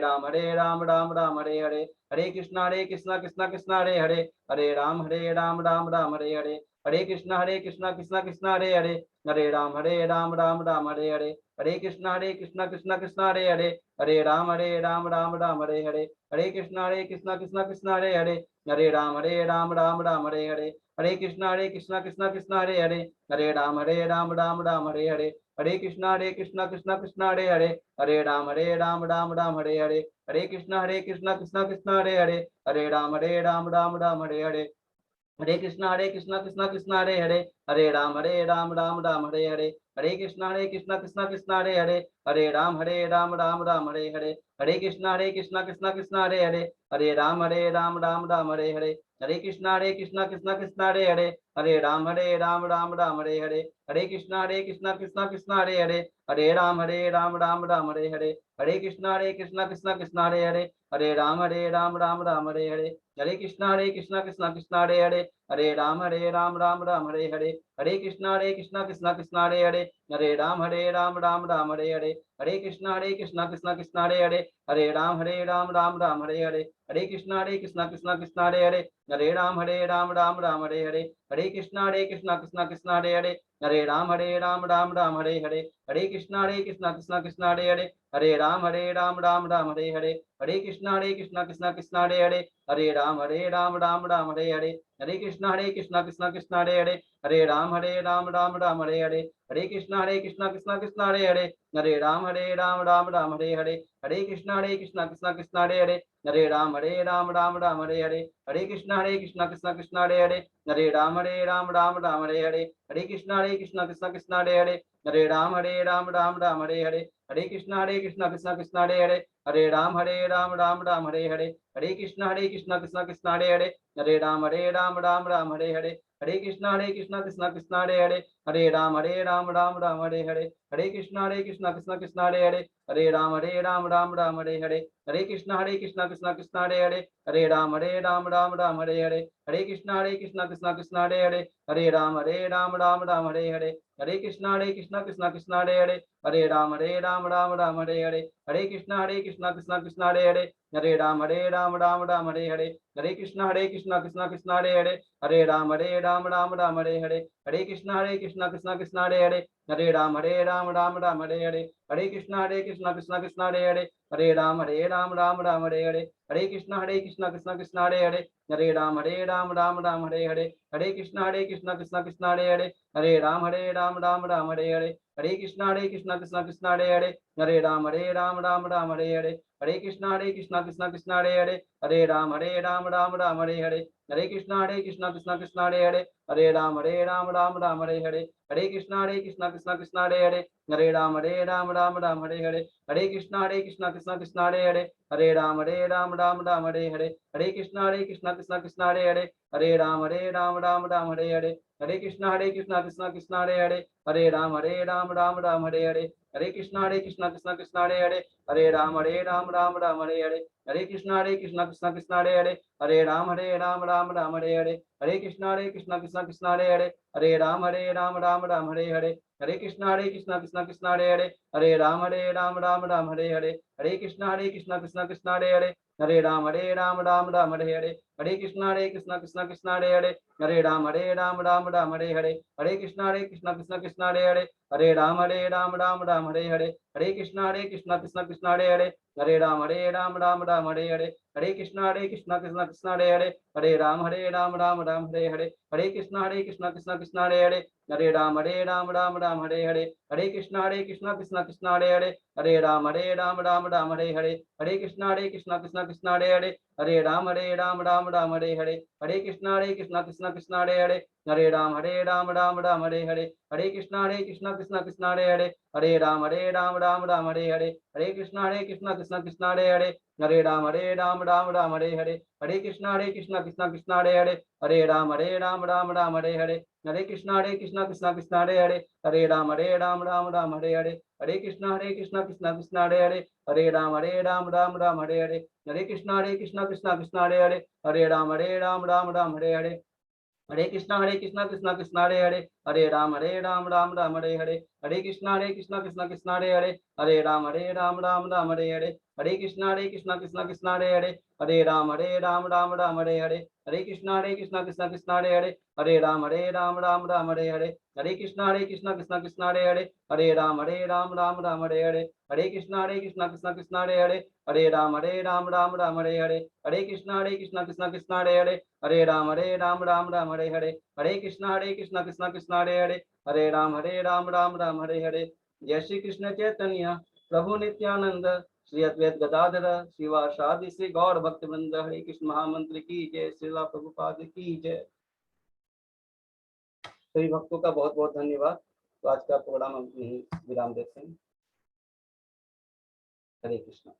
राम राम हरे हरे। हरे कृष्णा कृष्णा हरे हरे, हरे राम राम हरे हरे। हरे कृष्णा कृष्णा कृष्णा हरे हरे, हरे राम राम राम हरे हरे, हरे कृष्णा कृष्णा कृष्णा हरे हरे, हरे राम राम हरे हरे, हरे कृष्णा कृष्णा कृष्णा हरे हरे, हरे राम राम हरे हरे, हरे कृष्णा कृष्णा कृष्णा हरे हरे, हरे राम राम हरे हरे, हरे कृष्णा कृष्णा कृष्णा हरे हरे, हरे राम राम हरे हरे, हरे कृष्णा कृष्णा कृष्णा हरे हरे, हरे राम राम हरे हरे, हरे कृष्णा कृष्णा कृष्णा हरे हरे, हरे राम राम हरे हरे, हरे कृष्णा कृष्णा कृष्णा हरे हरे, हरे राम राम हरे हरे, हरे कृष्णा कृष्णा कृष्णा हरे हरे, हरे राम राम हरे हरे, हरे कृष्णा कृष्णा कृष्णा हरे हरे, हरे राम राम हरे हरे, हरे कृष्णा कृष्णा कृष्णा हरे हरे, हरे राम राम हरे हरे, हरे कृष्णा कृष्णा कृष्णा हरे हरे, हरे राम राम हरे हरे, हरे कृष्णा कृष्णा कृष्णा हरे हरे, हरे राम राम हरे हरे, हरे कृष्णा कृष्णा कृष्णा हरे हरे, हरे राम राम हरे हरे, हरे कृष्णा कृष्णा कृष्णा हरे हरे, हरे राम राम हरे हरे, हरे कृष्णा कृष्णा कृष्णा हरे हरे, हरे राम राम हरे हरे, हरे कृष्णा कृष्णा कृष्णा हरे हरे, हरे राम राम हरे हरे, हरे कृष्णा कृष्णा कृष्णा हरे हरे, हरे राम राम हरे हरे, हरे कृष्णा कृष्णा कृष्णा हरे हरे, हरे राम राम हरे हरे, हरे कृष्णा कृष्णा कृष्णा हरे हरे, हरे राम राम हरे हरे, हरे कृष्णा कृष्णा कृष्णा हरे हरे, हरे राम राम हरे हरे, हरे कृष्णा कृष्णा कृष्णा हरे हरे, हरे राम राम हरे हरे, हरे कृष्णा कृष्णा कृष्णा हरे हरे, हरे राम राम हरे हरे, हरे कृष्णा कृष्णा कृष्णा हरे हरे, हरे राम राम हरे हरे, हरे कृष्णा कृष्णा कृष्णा हरे हरे, हरे राम राम हरे हरे, हरे कृष्णा कृष्णा कृष्णा हरे हरे, हरे राम राम हरे हरे, हरे कृष्णा कृष्णा कृष्णा हरे हरे, हरे राम राम हरे हरे, हरे कृष्णा कृष्णा कृष्णा हरे हरे, हरे राम राम हरे हरे, हरे कृष्णा कृष्णा कृष्णा हरे हरे, हरे राम राम हरे हरे, हरे कृष्णा कृष्णा कृष्णा हरे हरे, हरे राम राम हरे हरे, हरे कृष्णा कृष्णा कृष्णा हरे हरे, हरे राम राम हरे हरे, हरे कृष्णा कृष्णा कृष्णा हरे हरे, हरे राम राम हरे हरे, हरे कृष्णा कृष्णा कृष्णा हरे हरे, हरे राम राम हरे हरे, हरे कृष्णा कृष्णा कृष्णा हरे हरे, हरे राम राम हरे हरे, हरे कृष्णा कृष्णा कृष्णा हरे हरे, हरे राम राम हरे हरे, हरे कृष्णा कृष्णा कृष्णा हरे हरे, हरे राम राम हरे हरे, हरे कृष्णा कृष्णा कृष्णा हरे हरे, हरे राम राम हरे हरे, हरे कृष्णा कृष्णा कृष्णा हरे हरे, हरे राम राम हरे हरे, हरे कृष्णा कृष्णा कृष्णा हरे हरे, हरे राम राम हरे हरे, हरे कृष्णा कृष्णा कृष्णा हरे हरे, हरे राम राम हरे हरे, हरे कृष्णा कृष्णा कृष्णा हरे हरे, हरे राम राम हरे हरे, हरे कृष्णा कृष्णा कृष्णा हरे हरे, हरे राम राम हरे हरे, हरे कृष्णा कृष्णा कृष्णा हरे हरे, हरे राम राम हरे हरे, हरे कृष्णा कृष्णा कृष्णा हरे हरे, हरे राम राम हरे हरे, हरे कृष्णा कृष्णा कृष्णा हरे हरे, हरे राम राम हरे हरे, हरे कृष्णा कृष्णा कृष्णा हरे हरे, हरे राम राम हरे हरे, हरे कृष्णा कृष्णा कृष्णा हरे हरे, हरे राम राम हरे हरे, हरे कृष्णा कृष्णा कृष्णा हरे हरे, हरे राम राम हरे हरे, हरे कृष्णा कृष्णा कृष्णा हरे हरे, हरे राम राम हरे हरे, हरे कृष्णा कृष्णा कृष्णा हरे हरे, हरे राम राम हरे हरे, हरे कृष्णा कृष्णा कृष्णा हरे हरे, हरे राम राम हरे हरे, हरे कृष्णा कृष्णा कृष्णा हरे हरे, हरे राम राम हरे हरे, हरे कृष्णा कृष्णा कृष्णा हरे हरे, हरे राम राम हरे हरे, हरे कृष्णा कृष्णा कृष्णा हरे हरे, हरे राम राम हरे हरे, हरे कृष्णा कृष्णा कृष्णा हरे हरे, हरे राम राम हरे हरे, हरे कृष्णा कृष्णा कृष्णा हरे हरे, हरे राम राम हरे हरे, हरे कृष्णा कृष्णा कृष्णा हरे हरे, हरे राम राम हरे हरे, हरे कृष्णा कृष्णा कृष्णा हरे हरे, हरे राम राम हरे हरे, हरे कृष्णा कृष्णा कृष्णा हरे हरे, हरे राम राम हरे हरे, हरे कृष्णा कृष्णा कृष्णा हरे हरे, हरे राम राम हरे हरे, हरे कृष्णा कृष्णा कृष्णा हरे हरे, हरे राम राम हरे हरे, हरे कृष्णा कृष्णा कृष्णा हरे हरे, हरे राम राम हरे हरे, हरे कृष्णा कृष्णा कृष्णा हरे हरे, हरे राम राम हरे हरे, हरे कृष्णा कृष्णा कृष्णा हरे हरे, हरे राम राम हरे हरे, हरे कृष्णा कृष्णा कृष्णा हरे हरे, हरे राम राम राम हरे हरे, हरे कृष्णा कृष्णा कृष्णा हरे राम राम राम हरे हरे, हरे कृष्णा कृष्णा कृष्णा हरे राम राम हरे हरे, हरे कृष्णा कृष्णा कृष्णा हरे राम राम हरे हरे, हरे कृष्णा कृष्णा कृष्णा हरे राम राम हरे हरे, हरे कृष्णा कृष्णा कृष्णा हरे राम राम हरे हरे, हरे कृष्णा कृष्णा कृष्णा हरे राम राम हरे हरे। जय श्री कृष्ण चैतन्य प्रभु नित्यानंद श्री अद्वैत गदाधर शिवासादि श्री गौर भक्त वृंद। हरे कृष्ण महामंत्र की जय, श्रीला प्रभुपाद की जय। सभी भक्तों का बहुत बहुत धन्यवाद। तो आज का प्रोग्राम हम यहीं विराम देते हैं। हरे कृष्ण।